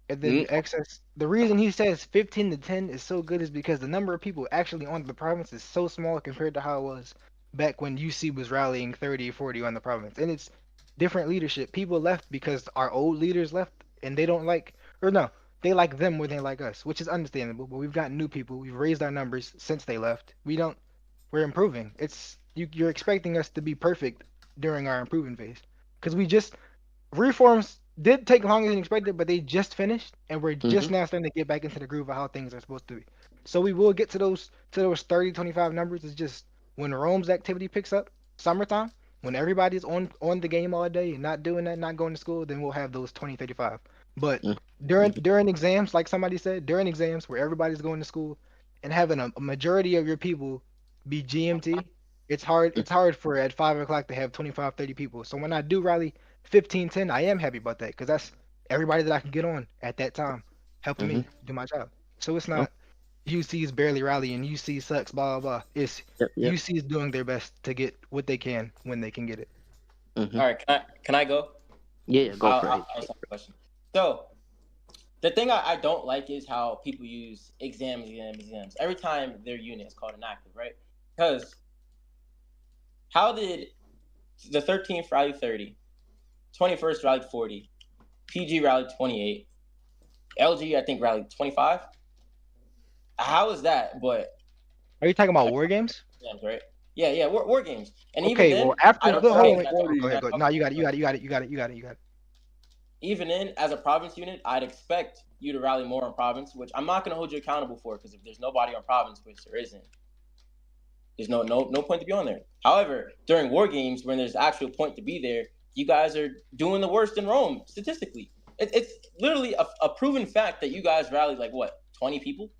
And then Mm, the excess. The reason he says 15 to 10 is so good is because the number of people actually on the province is so small compared to how it was back when UC was rallying 30, 40 on the province. And it's different leadership. People left because our old leaders left and they don't like, or no, they like them more than they like us, which is understandable. But we've got new people. We've raised our numbers since they left. We're improving. You're expecting us to be perfect during our improving phase. Because we just, reforms did take longer than expected, but they just finished, and we're just mhm, now starting to get back into the groove of how things are supposed to be. So we will get to those 30, 25 numbers. It's just when Rome's activity picks up, summertime, when everybody's on the game all day and not doing that, not going to school, then we'll have those 20, 35. But mm, during exams, like somebody said, during exams where everybody's going to school and having a majority of your people be GMT, it's hard for at 5 o'clock to have 25, 30 people. So when I do rally 15, 10, I am happy about that because that's everybody that I can get on at that time helping mhm. me do my job. So it's Oh, not UC is barely rallying, UC sucks, blah blah blah. It's yep, yep. UC is doing their best to get what they can when they can get it. Mhm. All right, can I go? Yeah, yeah, go for it. I'll ask a question. So the thing I don't like is how people use exams. Every time their unit is called inactive, right? Because how did the 13th rally 30, 21st rallied 40, PG rallied 28, LG I think rallied 25? How is that? But Are you talking about war games? exams, right? Yeah, war games. And even Okay, well then, I after don't hold on, think wait, that go ahead, go. No, you got it, you got it, you got it, you got it, you got it, you got it. even in as a province unit, I'd expect you to rally more on province, which I'm not going to hold you accountable for because if there's nobody on province, which there isn't, there's no point to be on there. However, during war games, when there's actual point to be there, you guys are doing the worst in Rome statistically. It's literally a proven fact that you guys rallied like what 20 people.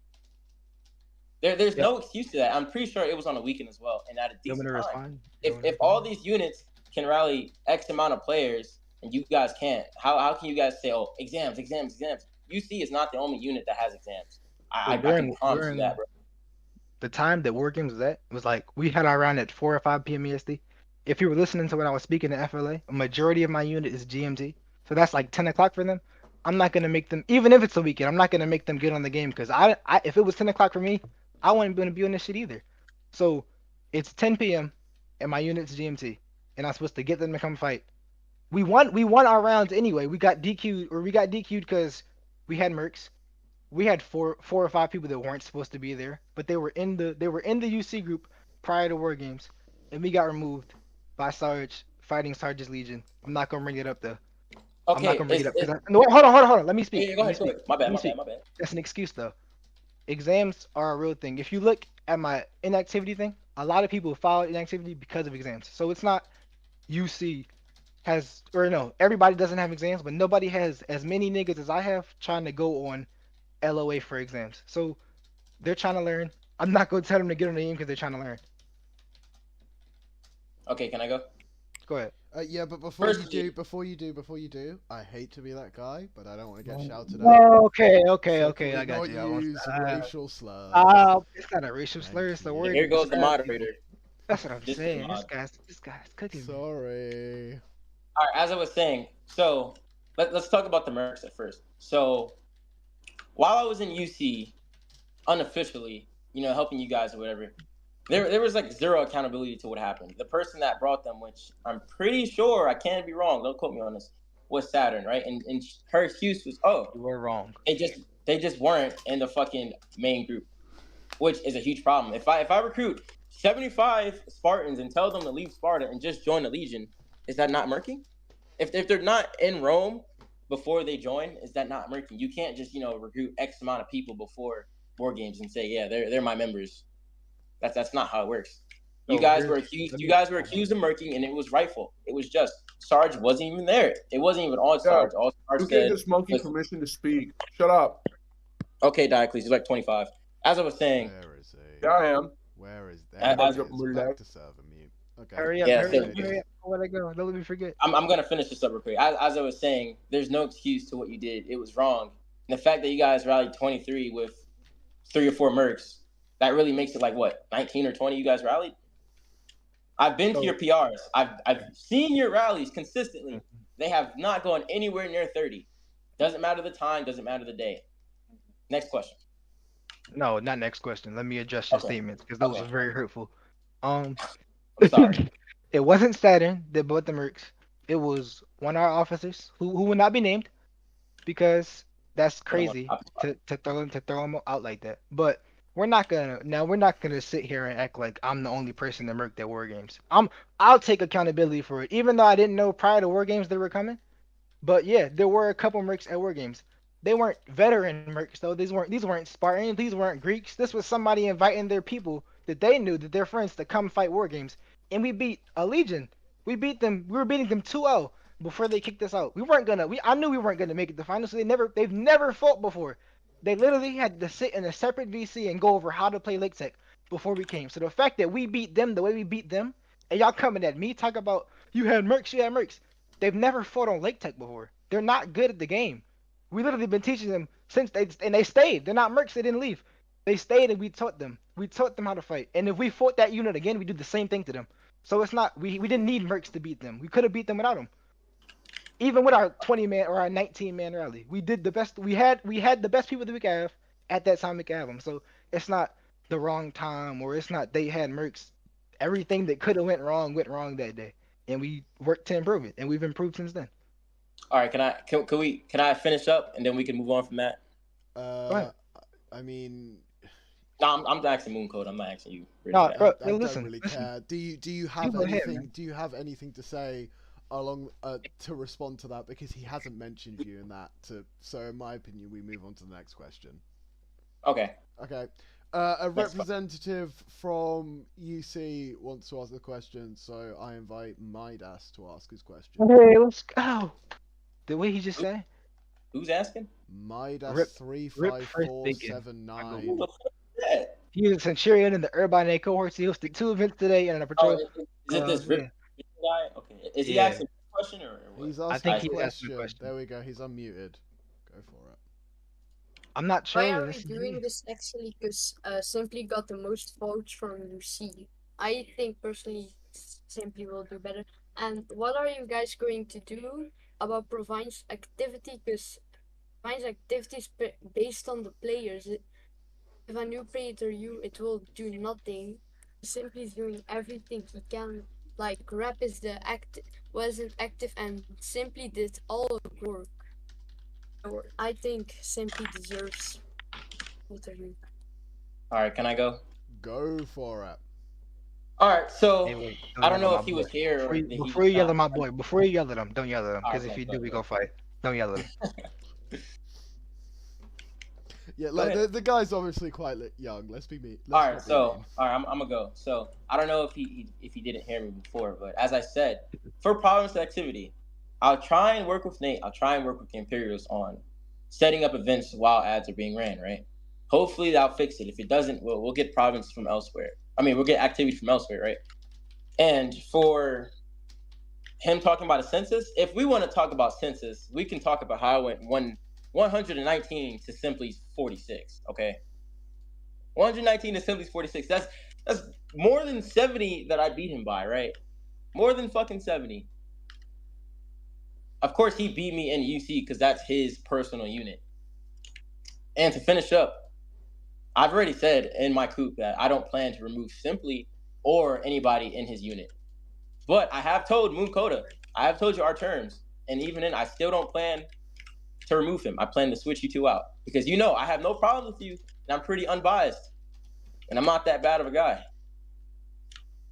There's Yep. no excuse to that. I'm pretty sure it was on a weekend as well, and at a You want me decent to time. respond? If all these units can rally X amount of players and you guys can't, how can you guys say, oh, exams? UC is not the only unit that has exams. So I can promise you that, bro. the time that war games was at was like we had our round at 4 or 5 p.m. EST. If you were listening to when I was speaking to FLA, a majority of my unit is GMT, so that's like 10 o'clock for them. I'm not gonna make them, even if it's a weekend, I'm not gonna make them get on the game because if it was 10 o'clock for me, I wouldn't gonna be on this shit either. So it's 10 p.m. and my unit's GMT, and I'm supposed to get them to come fight. We won our rounds anyway. We got DQ'd because we had mercs. We had four or five people that weren't supposed to be there, but they were in the UC group prior to war games, and we got removed by Sarge fighting Sarge's Legion. I'm not gonna bring it up though. I'm not Okay, gonna bring it up because no, hold on. Let me speak. yeah, go Let me ahead, go speak. ahead. My Let bad, me my speak. bad, my bad. That's an excuse though. Exams are a real thing. If you look at my inactivity thing, a lot of people filed inactivity because of exams. So it's not UC has, or no, everybody doesn't have exams, but nobody has as many niggas as I have trying to go on LOA for exams. So they're trying to learn. I'm not gonna tell them to get on the game because they're trying to learn. Okay, can I go? Go ahead. Yeah, but before Firstly, you do, I hate to be that guy, but I don't want to get shouted at. Okay, So can okay, we I got not you. I won't, use racial slurs? it's not a racial slur. It's the Thank word here to goes the describe people. moderator. That's what I'm This is saying. This mod. guy's cooking me. Sorry. All right, as I was saying, so let's talk about the mercs at first. So while I was in UC, unofficially, helping you guys or whatever, there was like zero accountability to what happened. The person that brought them, which I'm pretty sure, I can't be wrong, don't quote me on this, was Saturn, right? And her excuse was, oh, You were wrong. they just weren't in the fucking main group, which is a huge problem. If I recruit 75 Spartans and tell them to leave Sparta and just join the Legion, is that not murking? If they're not in Rome before they join, is that not murking? You can't just recruit X amount of people before war games and say, yeah, they're my members. That's not how it works. You So guys here's were accused. let You me guys were accused of murking, and it was rightful. It was just. Sarge wasn't even there. It wasn't even on Sarge. All Sarge You gave said this monkey was, permission to speak. Shut up. "Okay, Diocles, you're like 25." As I was saying, Where is he? Yeah, I am. Where is As- that? as- Back to server mute. Okay. hurry up, Yeah, hurry so- up, hurry up. Where'd I go? Don't let me forget. I'm gonna finish this up real quick. As I was saying, there's no excuse to what you did. It was wrong. And the fact that you guys rallied 23 with 3 or 4 mercs, that really makes it like what, 19 or 20 you guys rallied? I've been to your PRs. I've seen your rallies consistently. They have not gone anywhere near 30. Doesn't matter the time, doesn't matter the day. Next question. No, not next question. Let me adjust your Okay. statements because those Okay. are very hurtful. I'm sorry. It wasn't Saturn that bought the mercs. It was one of our officers who will not be named because that's crazy to throw him out like that. But we're not gonna sit here and act like I'm the only person that merked at War Games. I'll take accountability for it, even though I didn't know prior to War Games they were coming. But yeah, there were a couple mercs at War Games. They weren't veteran mercs though. These weren't Spartans. These weren't Greeks. This was somebody inviting their people that they knew that their friends to come fight War Games. And we beat a Legion. We beat them. We were beating them 2-0 before they kicked us out. We weren't gonna. I knew we weren't gonna make it to finals. So they've never fought before. They literally had to sit in a separate VC and go over how to play Lake Tech before we came. So the fact that we beat them the way we beat them, and y'all coming at me talk about you had mercs, you had mercs. They've never fought on Lake Tech before. They're not good at the game. We literally been teaching them since they stayed. They're not mercs. They didn't leave. They stayed and we taught them. We taught them how to fight. And if we fought that unit again, we do the same thing to them. So it's not we didn't need mercs to beat them. We could have beat them without them. Even with our 20-man or our 19-man rally, we did the best. We had the best people that we could have at that time we could have them. So it's not the wrong time or it's not they had mercs. Everything that could have went wrong that day, and we worked to improve it, and we've improved since then. All right, can I finish up and then we can move on from that? I mean, no, I'm asking Moon Code. I'm not asking you. No, bro, I listen, don't really care. Do you have go ahead, anything? man. Do you have anything to say along to respond to that? Because he hasn't mentioned you in that. So in my opinion, we move on to the next question. Okay. Okay. A representative from UC wants to ask the question, so I invite Midas to ask his question. Hey, let's go. The way he just said. Who's asking? Midas 35479. He was a Centurion in the Urbanus cohorts. He hosted 2 events today and a patrol. Is it this Rip guy? Okay. Is he asking a question or what? He's asking a question. There we go. He's unmuted. Go for it. I'm not sure. Why are we doing this actually? Because Simply got the most votes from UC. I think personally Simply will do better. And what are you guys going to do about Provine's activity? Because Provine's activity is based on the players. If a new Praetor it will do nothing. Simply is doing everything he can. Like Rap is wasn't active and Simply did all the work. I think Simply deserves interview. All right, can I go? Go for it. All right, so Hey, I don't know if he was here or before you yell at my boy. Before you yell at him, don't yell at him because if you do, we go fight. Don't yell at him. Yeah, like the guy's obviously quite young. Let's be mean. All right, I'm gonna go. So I don't know if he didn't hear me before, but as I said, for Providence activity, I'll try and work with Nate. I'll try and work with the Imperials on setting up events while ads are being ran. Right? Hopefully that'll fix it. If it doesn't, we'll get Providence from elsewhere. I mean, we'll get activity from elsewhere, right? And for him talking about a census, if we want to talk about census, we can talk about how I went 119 to Simply's 46. Okay, 119 to Simply's 46. That's more than 70 that I beat him by, right? More than fucking 70. Of course, he beat me in UC because that's his personal unit. And to finish up, I've already said in my coop that I don't plan to remove Simply or anybody in his unit. But I have told Moon Coda, I have told you our terms, and even then, I still don't plan to remove him. I plan to switch you two out because I have no problem with you, and I'm pretty unbiased, and I'm not that bad of a guy.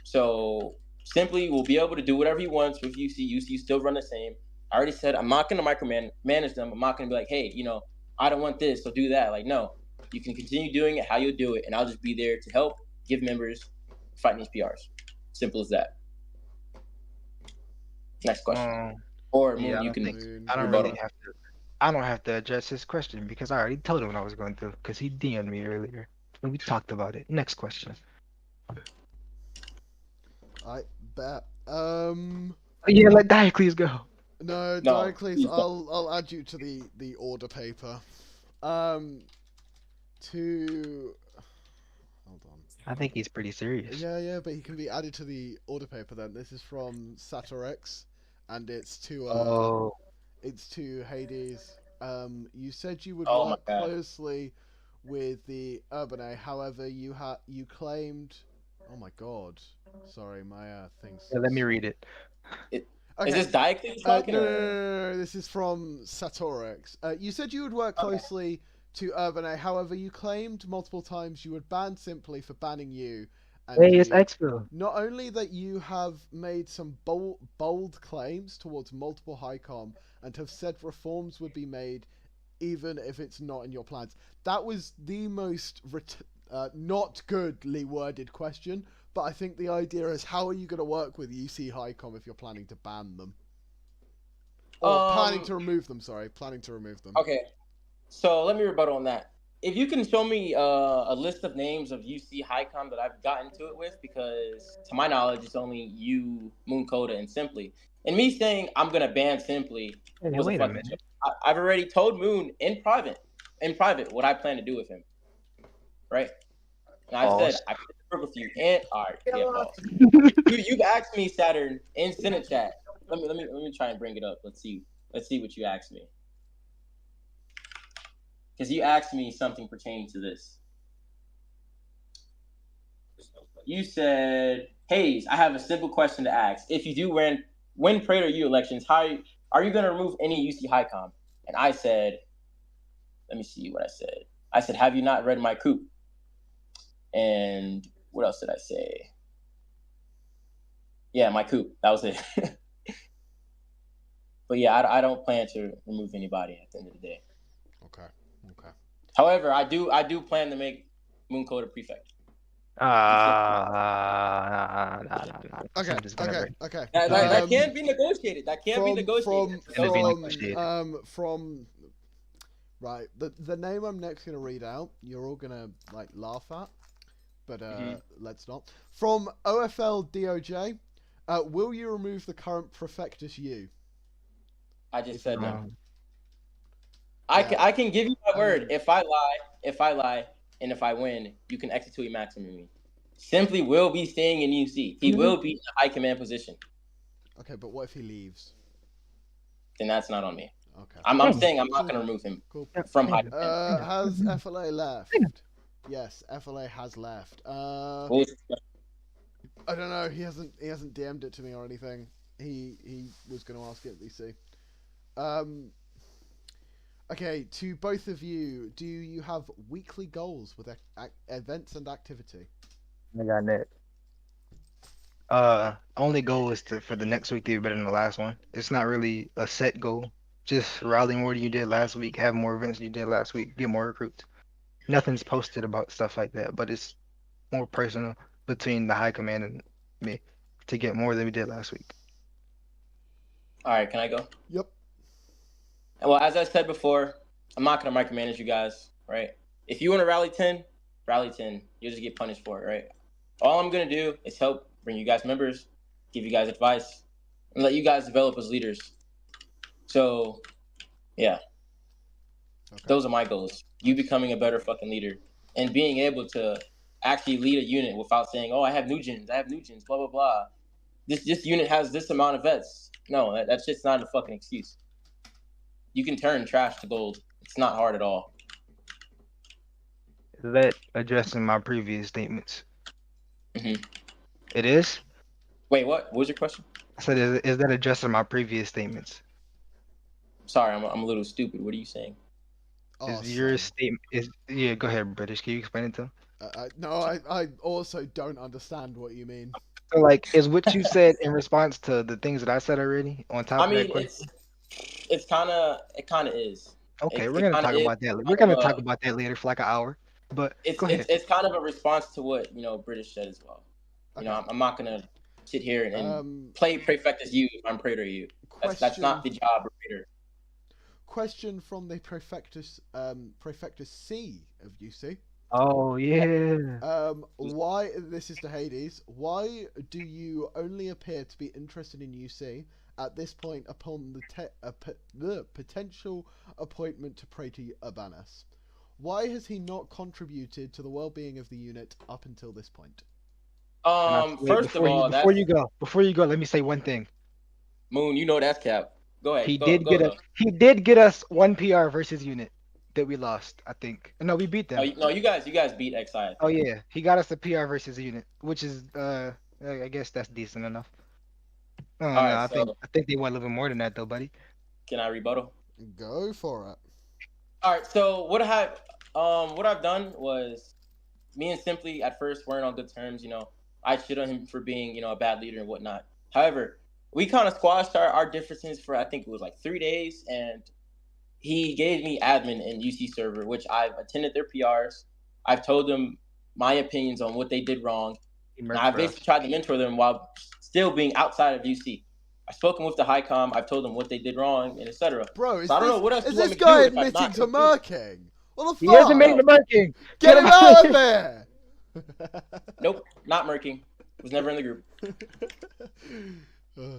So Simply will be able to do whatever he wants with UC. UC still run the same. I already said I'm not going to micromanage them. I'm not going to be like, hey, I don't want this, so do that. Like, no. You can continue doing it how you'll do it, and I'll just be there to help give members fighting these PRs. Simple as that. Next question. Or Moon, you can. I don't have to address his question because I already told him what I was going to because he DM'd me earlier and we talked about it. Next question. I bet. Yeah, let Diocles go. No, Diocles, I'll add you to the order paper. To hold on. I think he's pretty serious. Yeah, but he can be added to the order paper then. This is from Satorex, and it's to Hades. You said you would Oh my work God. closely with the Urbane. However, you claimed. Oh my God. Sorry, my thing's. Yeah, let me read it. Okay. Is this Diocles talking? No. This is from Satorex. You said you would work closely to Urbane. However, you claimed multiple times you would ban Simply for banning you. And Hey, it's Expo. not only that you have made some bold claims towards multiple Highcom and have said reforms would be made even if it's not in your plans. That was the most not goodly worded question, but I think the idea is how are you going to work with UC Highcom if you're planning to ban them? Or planning to remove them, planning to remove them. Okay, so let me rebuttal on that. If you can show me a list of names of UC Highcom that I've gotten to it with, because to my knowledge, it's only you, Mooncoda, and Simply. And me saying I'm gonna ban Simply was a fucking joke. I've already told Moon in private what I plan to do with him. Right? And I said I can work with you. And all right, yeah, pause. You've asked me, Saturn, in Senate chat. Let me try and bring it up. Let's see what you asked me. Because you asked me something pertaining to this. You said, Hayes, I have a simple question to ask. If you do win Praetor U elections, are you going to remove any UC Highcom? And I said, let me see what I said. I said, have you not read my coup? And what else did I say? Yeah, my coup. That was it. But yeah, I don't plan to remove anybody at the end of the day. Okay. However, I do plan to make Mooncoda prefect. Okay. That can't be negotiated. Right. The name I'm next gonna read out, you're all gonna like laugh at, but let's not. From OFL DOJ, will you remove the current Prefectus U? I just said that. I can give you my word. If I lie, and if I win, you can execute maximum me. Simply will be staying in UC. He will be in a high command position. Okay, but what if he leaves? Then that's not on me. Okay. I'm saying I'm not going to remove him from high command. Has FLA left? Yes, FLA has left. I don't know. He hasn't DM'd it to me or anything. He was going to ask it at VC. Okay, to both of you, do you have weekly goals with events and activity? I got it. Only goal is for the next week to be better than the last one. It's not really a set goal. Just rally more than you did last week, have more events than you did last week, get more recruits. Nothing's posted about stuff like that, but it's more personal between the high command and me to get more than we did last week. All right, can I go? Yep. Well, as I said before, I'm not going to micromanage you guys, right? If you want to rally 10, you'll just get punished for it, right? All I'm going to do is help bring you guys members, give you guys advice, and let you guys develop as leaders. So, yeah. Okay. Those are my goals. You becoming a better fucking leader and being able to actually lead a unit without saying, oh, I have new gens, blah, blah, blah. This unit has this amount of vets. No, that's just not a fucking excuse. You can turn trash to gold. It's not hard at all. Is that addressing my previous statements? Mm-hmm. It is? Wait, what? What was your question? I said, is that addressing my previous statements? Sorry, I'm a little stupid. What are you saying? Your statement is... Yeah, go ahead, British. Can you explain it to him? I also don't understand what you mean. So, like, is what you said in response to the things that I said already on top of that question? It kind of is. Okay, we're gonna talk about that. We're gonna talk about that later for like an hour. But go ahead. It's kind of a response to what British said as well. Okay. I'm not gonna sit here and play Prefectus U if I'm Praetor U. That's not the job of Praetor. Question from the Prefectus C of UC. Oh yeah. Why? This is to Hades. Why do you only appear to be interested in UC at this point upon the potential appointment to Praetor Urbanus? Why has he not contributed to the well-being of the unit up until this point? Wait, First of all, that's before you go, let me say one thing. Moon. You know that's cap. Go ahead. He Go did get though. he did get us one PR versus unit that we lost, I think. No, we beat No, them. no, you guys beat XI. I Oh think. yeah, he got us a PR versus unit, which is I guess that's decent enough. Oh All no, right, I think so they want a little bit more than that though, buddy. can I rebuttal? Go for it. All right, so what I've done was me and Simply at first weren't on good terms. I shit on him for being a bad leader and whatnot. However, we kind of squashed our differences for I think it was like 3 days, and he gave me admin in UC server, which I've attended their PRs. I've told them my opinions on what they did wrong. And I basically tried to mentor them while still being outside of UC. I've spoken with the high com. I've told them what they did wrong and etc. Bro, So I don't know what else is you want this me to do guy if I'm admitting not to confused. murking? What the He hasn't fuck? made the murking. Get him out of there! Nope, not murking. Was never in the group.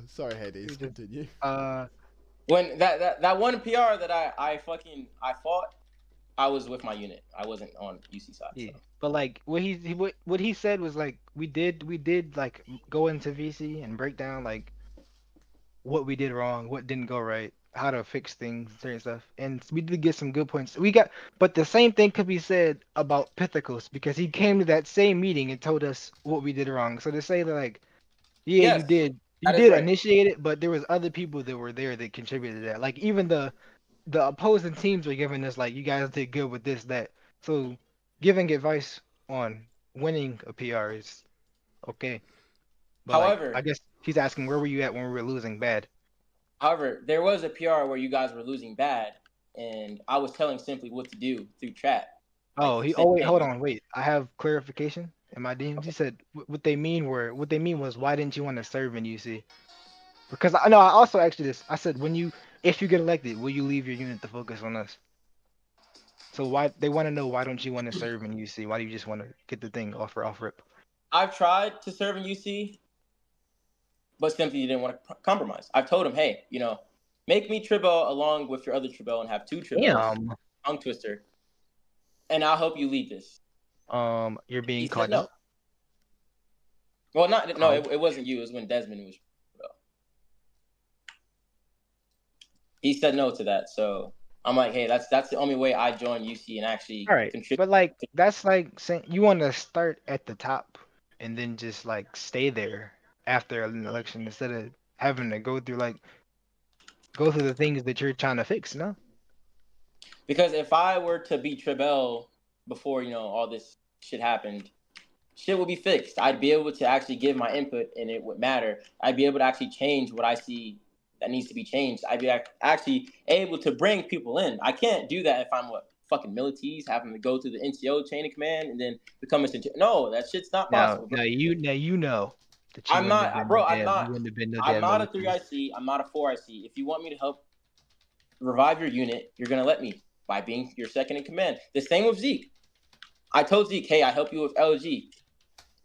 Sorry, Hades. Continue. When that one PR that I fought, I was with my unit. I wasn't on UC side. Yeah, So. but like what he said was like we did like go into VC and break down like what we did wrong, what didn't go right, how to fix things, certain stuff, and we did get some good points. But the same thing could be said about Pithecus because he came to that same meeting and told us what we did wrong. So to say that like, yeah, Yes, you that is did right. initiate it, but there was other people that were there that contributed to that. Like even the opposing teams were giving us like you guys did good with this that. So giving advice on winning a PR is okay. But like However, I guess he's asking where were you at when we were losing bad. there was a PR where you guys were losing bad, and I was telling Simply what to do through chat. Oh, Like, wait, hold on, wait. I have clarification in my DMs. He said what they mean was why didn't you want to serve in UC? Because I know I also asked you this. I said if you get elected, will you leave your unit to focus on us? So why they want to know why don't you want to serve in UC? Why do you just want to get the thing off rip? I've tried to serve in UC, but Simply didn't want to compromise. I've told him, hey, make me Tribble along with your other Tribble and have two Tribbles, tongue twister, and I'll help you lead this. You're being He called said no. out. Well, it wasn't you. It was when Desmond was. He said no to that, so I'm like, hey, that's the only way I join UC and actually contribute. But like that's like saying you want to start at the top and then just like stay there after an election instead of having to go through the things that you're trying to fix, no? Because if I were to be Tribble before all this shit happened, shit would be fixed. I'd be able to actually give my input and it would matter. I'd be able to actually change what I see that needs to be changed. I'd be actually able to bring people in. I can't do that if I'm fucking milities having to go through the NCO chain of command and then become a no. That shit's not possible. Now you know. That you I'm not, bro. I'm not. You wouldn't have been no I'm damn not a military. 3 IC. I'm not a 4 IC. If you want me to help revive your unit, you're gonna let me by being your second in command. The same with Zeke. I told Zeke, hey, I help you with LG.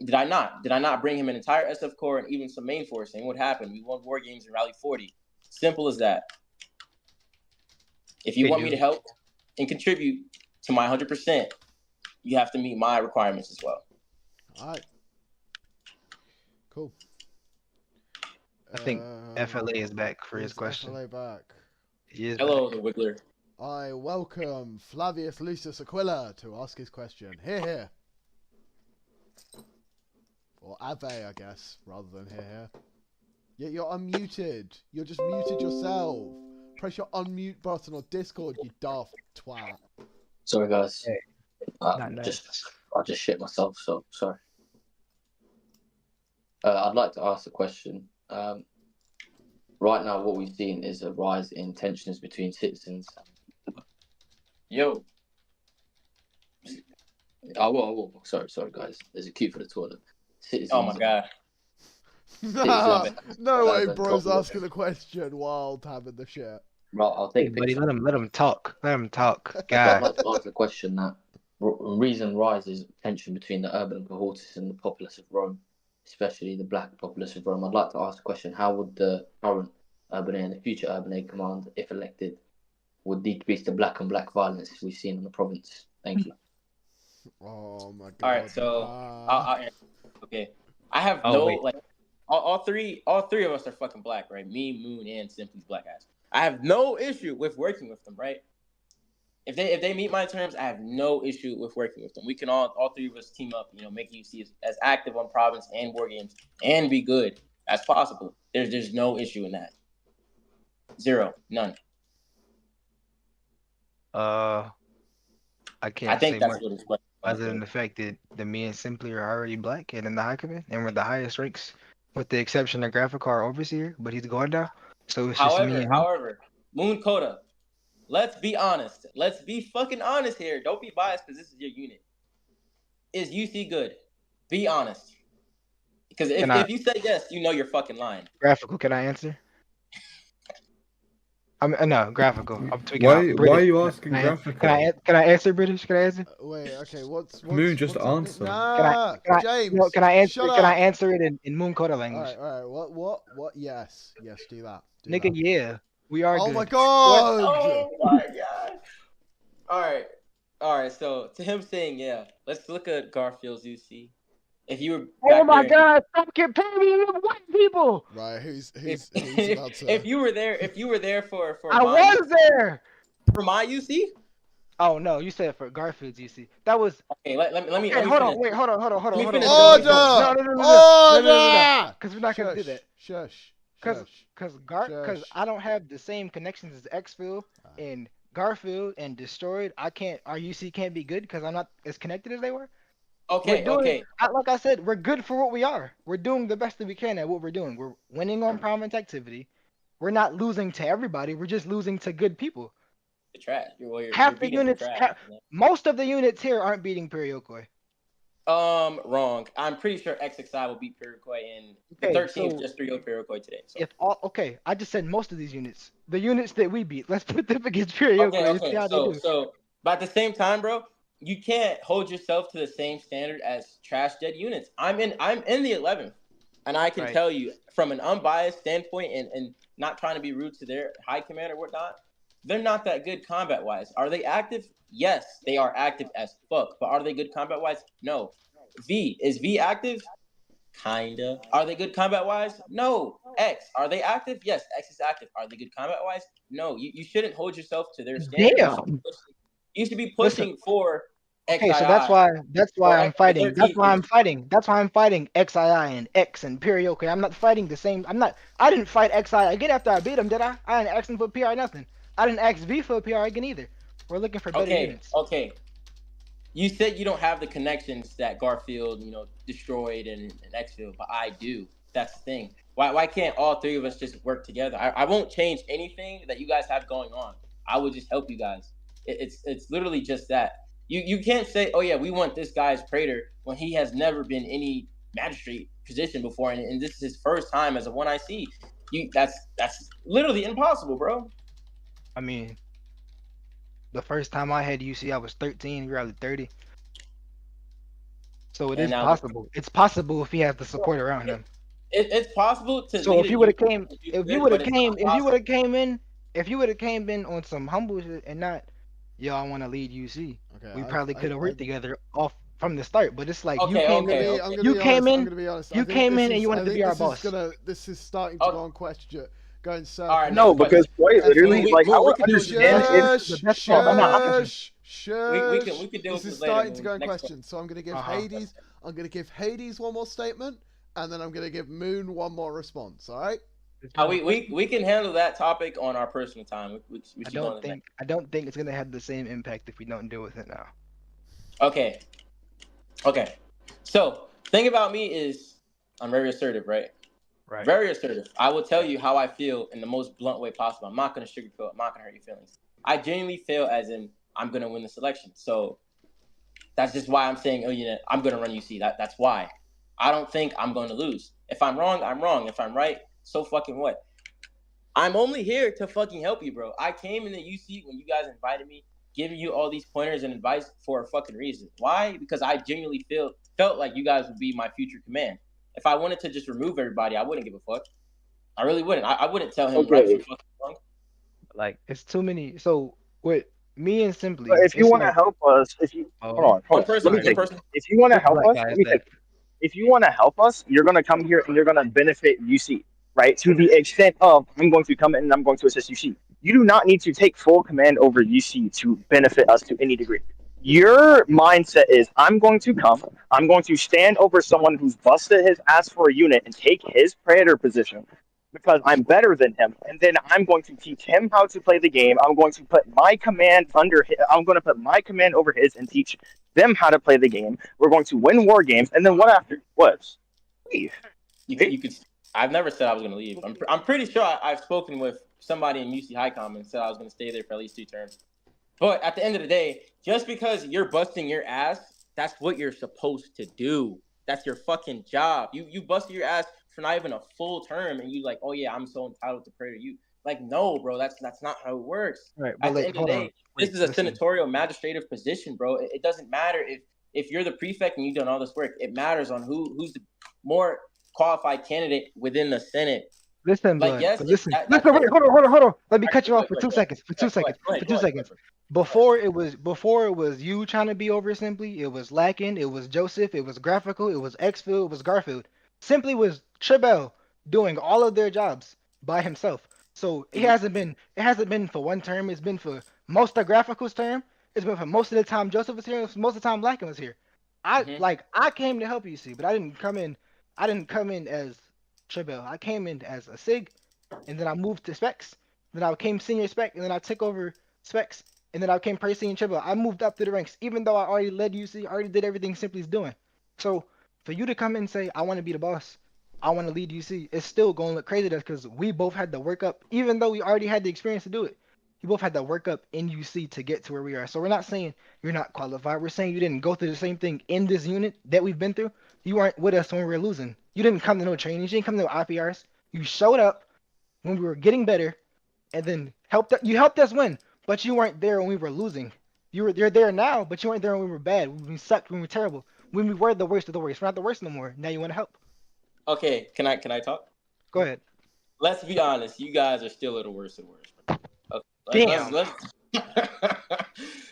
Did I not? Did I not bring him an entire SF core and even some main forcing? What happened? We won war games in Rally 40. Simple as that. If you want me to help and contribute to my 100%, you have to meet my requirements as well. All right. Cool. I think FLA is back for his question. FLA back. He is Hello, back. the Wiggler. I welcome Flavius Lucius Aquila to ask his question. Here. Or Ave, I guess, rather than here. Yeah, you're unmuted. You're just muted yourself. Press your unmute button on Discord, you daft twat. Sorry, guys. Hey, I just shit myself, so sorry. I'd like to ask a question. Right now, what we've seen is a rise in tensions between citizens. Yo. Sorry, guys. There's a queue for the toilet. Citizens. Oh my god. No way, bro's asking the question while tabbing the shit. Right, I'll take a picture. Buddy, let him talk. Let him talk. I'd God. like to ask the question that reason rises tension between the urban cohorts and the populace of Rome, especially the black populace of Rome. I'd like to ask the question: how would the current Urban Air and the future Urban Air command, if elected, would decrease the black on black violence we've seen in the province? Thank you. Oh my god. All right, so I'll answer. Okay, I have wait. all three of us are fucking black, right? Me, Moon, and Simply's black ass. I have no issue with working with them, right? If they meet my terms, I have no issue with working with them. We can all three of us team up, make UC as active on Province and War Games and be good as possible. There's no issue in that. Zero, none. I can't I think say that's much what it's like. other than the fact that me and Simply are already black and in the High Command, and we're the highest ranks, with the exception of Graphic our Overseer, but he's going now. So it's just me and him. However, Moon Coda, let's be honest. Let's be fucking honest here. Don't be biased because this is your unit. Is UC good? Be honest. Because if you say yes, you're fucking lying. Graphical, can I answer? No, Graphical. I'm tweaking Why out. British. are you asking Graphical? Can I answer, British? Can I answer? Wait, okay, what's Moon, just what's answer. Nah, James. No, can I answer? Shut Can up. I answer it in Moon Coda language? All right. What? Yes, do that. Nigga, yeah, we are. Oh good. my god. Oh my god. All right. So to him saying yeah, let's look at Garfield's UC. If you were oh my god, stop comparing me with white people. Right, who's about to... if you were there for I was there for my UC. Oh no, you said for Garfield's UC. That was okay. Let me. Hold on. Order! No, because we're not gonna do that. Shush. Because I don't have the same connections as Xfield and Garfield and Destroyed. Our UC can't be good because I'm not as connected as they were. Okay. Like I said, we're good for what we are. We're doing the best that we can at what we're doing. We're winning on province activity. We're not losing to everybody. We're just losing to good people. The trash. Half the units, most of the units here aren't beating Periokoi. Wrong. I'm pretty sure XXI will beat Periokoi in the 13th just 3-0 Periokoi today. So. I just said most of these units. The units that we beat, let's put them against Periokoi. Okay. So, but at the same time, bro, you can't hold yourself to the same standard as trash dead units. I'm in the 11th, and I can tell you from an unbiased standpoint and not trying to be rude to their high command or whatnot, they're not that good combat wise. Are they active? Yes, they are active as fuck. But are they good combat wise? No. Is V active? Kinda. Are they good combat wise? No. X, are they active? Yes, X is active. Are they good combat wise? No. You shouldn't hold yourself to their standards. Damn. You should be pushing for XII. Okay, so that's why I'm fighting. That's why I'm fighting. That's why I'm fighting XII and X and Periokoi. I'm not fighting the same. I didn't fight XI again after I beat him, did I? I didn't ask him for PR nothing. I didn't ask V for PR again either. We're looking for better units. Okay. You said you don't have the connections that Garfield, Destroyed and Xfield, but I do. That's the thing. Why can't all three of us just work together? I won't change anything that you guys have going on. I will just help you guys. It's literally just that. You can't say, oh yeah, we want this guy as Praetor when he has never been any magistrate position before, and this is his first time as a 1IC. That's literally impossible, bro. I mean, the first time I had UC, I was 13. You're probably 30. So it is possible. It's possible if he has the support around him. It's possible to. So if you would have came in on some humble shit and not, yo, I want to lead UC. Okay, we probably could have worked together off from the start. But it's like you came in and you wanted to be our boss. This is starting to go on question. Going so. Right, no, because quite literally, like I would understand We can deal with this is this starting later. to go in question. So I'm going to give Hades. I'm going to give Hades one more statement, and then I'm going to give Moon one more response. All right. We can handle that topic on our personal time. I don't think it's going to have the same impact if we don't deal with it now. Okay. So thing about me is I'm very assertive, right? Right. Very assertive. I will tell you how I feel in the most blunt way possible. I'm not going to sugarcoat. I'm not going to hurt your feelings. I genuinely feel as in I'm going to win the selection. So that's just why I'm saying, I'm going to run UC. That's why. I don't think I'm going to lose. If I'm wrong, I'm wrong. If I'm right, so fucking what? I'm only here to fucking help you, bro. I came in the UC when you guys invited me, giving you all these pointers and advice for a fucking reason. Why? Because I genuinely felt like you guys would be my future command. If I wanted to just remove everybody, I wouldn't give a fuck. I really wouldn't. I wouldn't tell him right from fucking wrong. Like, it's too many. So, with Me and But Simply, if you it's want to like, help us, if you oh, One let person, me sorry, one take it. person. If you want to this help black us, guy let is me that. take it. If you want to help us, you're going to come here and you're going to benefit UC, right? To the extent of I'm going to come in and I'm going to assist UC. You do not need to take full command over UC to benefit us to any degree. Your mindset is I'm going to come, I'm going to stand over someone who's busted his ass for a unit and take his Praetor position because I'm better than him, and then I'm going to teach him how to play the game. I'm going to put my command under his, I'm going to put my command over his and teach them how to play the game. We're going to win war games, and then what after? What? Leave. You could. I've never said I was going to leave. I'm pretty sure I've spoken with somebody in UC Highcom and said I was going to stay there for at least 2 terms. But at the end of the day, just because you're busting your ass, that's what you're supposed to do. That's your fucking job. You busted your ass for not even a full term, and you like, oh yeah, I'm so entitled to pray to you. Like, no, bro, that's not how it works. Right, but At the like, end of hold the on, day, this wait, is a listen. senatorial magistrative position, bro. It doesn't matter if you're the prefect and you've done all this work. It matters on who's the more qualified candidate within the Senate. Listen, Like, blood. yes, But listen, that's listen. Wait, it. hold on. Let me All right, cut you go off ahead, for go two ahead, seconds. For go two ahead, go seconds. ahead, go For ahead, two go ahead, go seconds. ahead. Before it was you trying to be over Simply. It was Lacking. It was Joseph. It was Graphical. It was Xfield. It was Garfield. Simply was Tribel doing all of their jobs by himself. So it Mhm. hasn't been. It hasn't been for one term. It's been for most of Graphical's term. It's been for most of the time Joseph was here. Most of the time Lacking was here. Mhm. I came to help you see, but I didn't come in. I didn't come in as Tribel. I came in as a Sig, and then I moved to Specs. Then I became senior Spec, and then I took over Specs, and then I became Praise Senior Tribel. I moved up through the ranks, even though I already led UC, already did everything Simply's doing. So for you to come in and say I want to be the boss, I want to lead UC, it's still going to look crazy to us because we both had to work up, even though we already had the experience to do it. We both had to work up in UC to get to where we are. So we're not saying you're not qualified. We're saying you didn't go through the same thing in this unit that we've been through. You weren't with us when we were losing. You didn't come to no training. You didn't come to no IPRs. You showed up when we were getting better, and then you helped us win, but you weren't there when we were losing. You're there now, but you weren't there when we were bad, when we sucked, when we were terrible, when we were the worst of the worst. We're not the worst no more. Now you want to help? Okay, can I talk? Go ahead. Let's be honest. You guys are still a little worse and worse. Okay, Damn.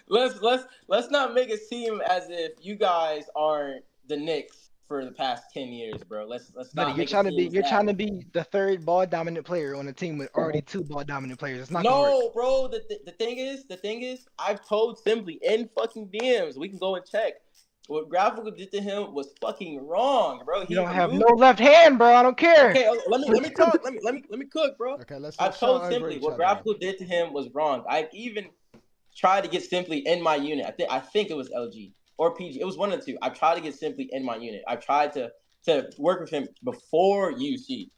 let's not make it seem as if you guys aren't the Knicks for the past 10 years, bro. Let's Buddy, not make it seem as you're that. trying to be the third ball dominant player on a team with already two ball dominant players. It's not gonna work. No, bro. The thing is, I've told Simply in fucking DMs. We can go and check. What Graphical did to him was fucking wrong, bro. You He don't have no removed. left hand, bro. I don't care. Okay, let me talk. Let me cook, bro. Okay, let's not I've shout told over Simply each what other. Graphical did to him was wrong. I even tried to get Simply in my unit. I think it was LG or PG. It was one of the two. I tried to get Simply in my unit. I tried to work with him before UC.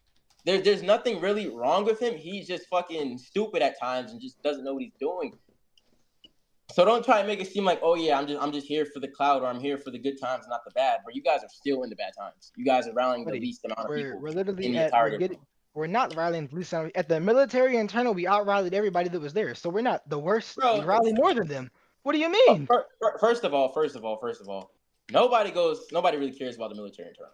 There's nothing really wrong with him. He's just fucking stupid at times and just doesn't know what he's doing. So don't try and make it seem like, oh yeah, I'm just here for the cloud or I'm here for the good times, not the bad. But you guys are still in the bad times. You guys are rallying the Buddy, least amount of we're people we're in literally the at we're entirety of the getting we're not rallying the least at the military internal. We out rallied everybody that was there, so we're not the worst. We bro. rally more than them. What do you mean? First of all, nobody really cares about the military internal.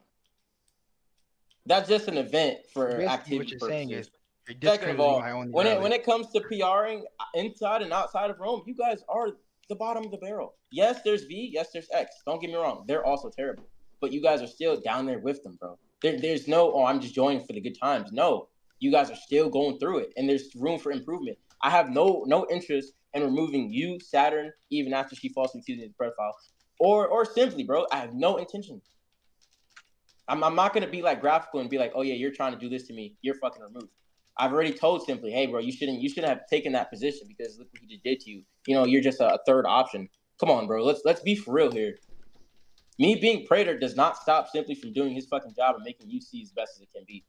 That's just an event So for basically, what activity you're saying is purposes. you're Second of discrediting all, my only when it rally. when it comes to PRing inside and outside of Rome, you guys are the bottom of the barrel. Yes, there's V. Yes, there's X. Don't get me wrong; they're also terrible. But you guys are still down there with them, bro. There's no, oh, I'm just joining for the good times. No, you guys are still going through it, and there's room for improvement. I have no interest in removing you, Saturn, even after she falsely accused me of the profile, or simply, bro. I have no intention. I'm not gonna be like Graphical and be like, oh yeah, you're trying to do this to me. You're fucking removed. I've already told Simply, hey bro, you shouldn't have taken that position because look what he just did to you. You're just a third option. Come on, bro. Let's be for real here. Me being Praetor does not stop Simply from doing his fucking job and making UC as best as it can be.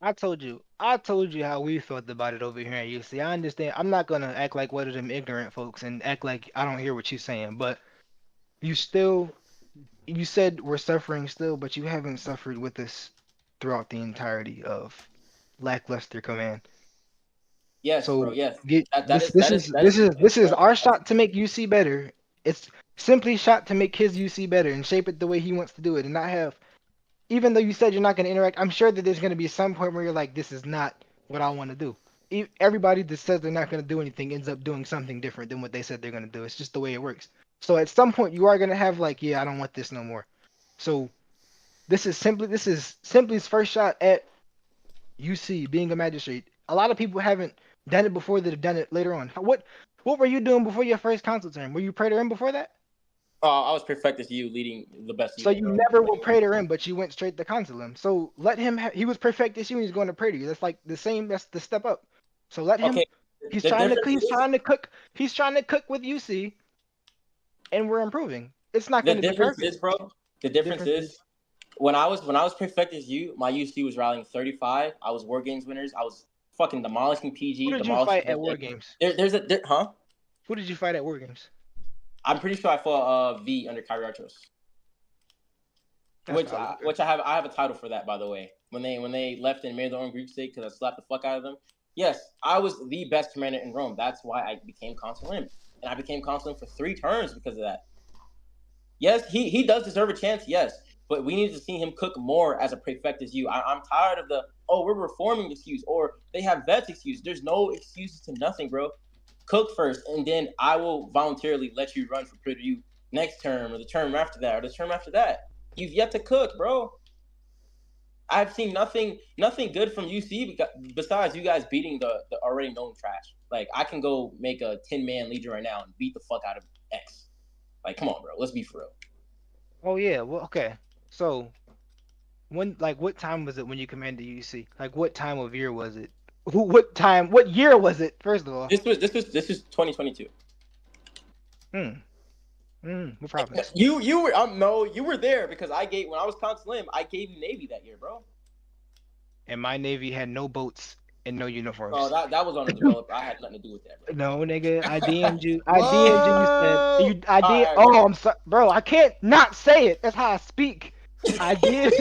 I told you how we felt about it over here at UC. I understand. I'm not gonna act like one of them ignorant folks and act like I don't hear what you're saying. But you still, you said we're suffering still, but you haven't suffered with us throughout the entirety of lackluster command. Yes, bro. So Yes. get That this. is that is that is This is correct. our shot to make UC better. It's simply shot to make his UC better and shape it the way he wants to do it, and not have. Even though you said you're not going to interact, I'm sure that there's going to be some point where you're like, this is not what I want to do. everybody that says they're not going to do anything ends up doing something different than what they said they're going to do. It's just the way it works. So at some point, you are going to have like, yeah, I don't want this no more. So this is simply his first shot at UC being a magistrate. A lot of people haven't done it before that have done it later on. What were you doing before your first council term? Were you Praetor in before that? I was Perfectus U, leading the best So unit, you bro. never were Praetor in, but you went straight to Consulum. So let him. He was Perfectus U, and he's going to Praetor. That's like the same. That's the step up. So let him. Okay, He's the trying to. difference He's is trying to cook. He's trying to cook with UC, and we're improving. It's not the going to be difference perfect. is, bro. The difference is when I was Perfectus U, my UC was rallying 35. I was War Games winners. I was fucking demolishing PG, Who did you demolishing. fight at War Games? Huh? Who did you fight at War Games? I'm pretty sure I fought V under Kyriarchos. Which I have a title for that, by the way. When they left and made their own Greek state because I slapped the fuck out of them. Yes, I was the best commander in Rome. That's why I became consul in, and I became consul for 3 turns because of that. Yes, he does deserve a chance. Yes, but we need to see him cook more as a Praefectus U. I'm tired of the we're reforming excuse or they have vets excuse. There's no excuses to nothing, bro. Cook first, and then I will voluntarily let you run for Praetor U next term or the term after that or the term after that. You've yet to cook, bro. I've seen nothing good from UC besides you guys beating the already known trash. Like, I can go make a 10-man legion right now and beat the fuck out of X. Like, come on, bro. Let's be for real. Oh yeah. Well, okay. So what time was it when you commanded UC? Like, what time of year was it? What year was it? First of all. This was 2022. What province? You were no, you were there because when I was consul in, I gave you Navy that year, bro. And my Navy had no boats and no uniforms. Oh, that was undeveloped. I had nothing to do with that, bro. No, nigga, I DM'd you. I DM'd you. You said I did. Oh, I'm sorry, bro. I can't not say it. That's how I speak. I did.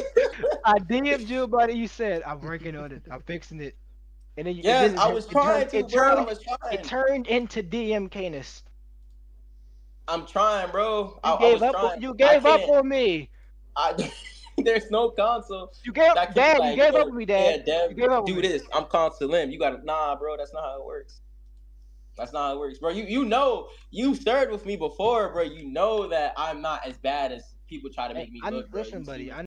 I DM'd you about it. You said I'm working on it. I'm fixing it. And then I was trying to, bro. I was trying. It turned into DM Canis. I'm trying, bro. You gave up on me. There's no consul. You gave up on me, Dad. Yeah, Dev, do this. I'm consul in. You gotta bro. That's not how it works. That's not how it works, bro. You know, you served with me before, bro. You know that I'm not as bad as people try to make me look. Listen, buddy.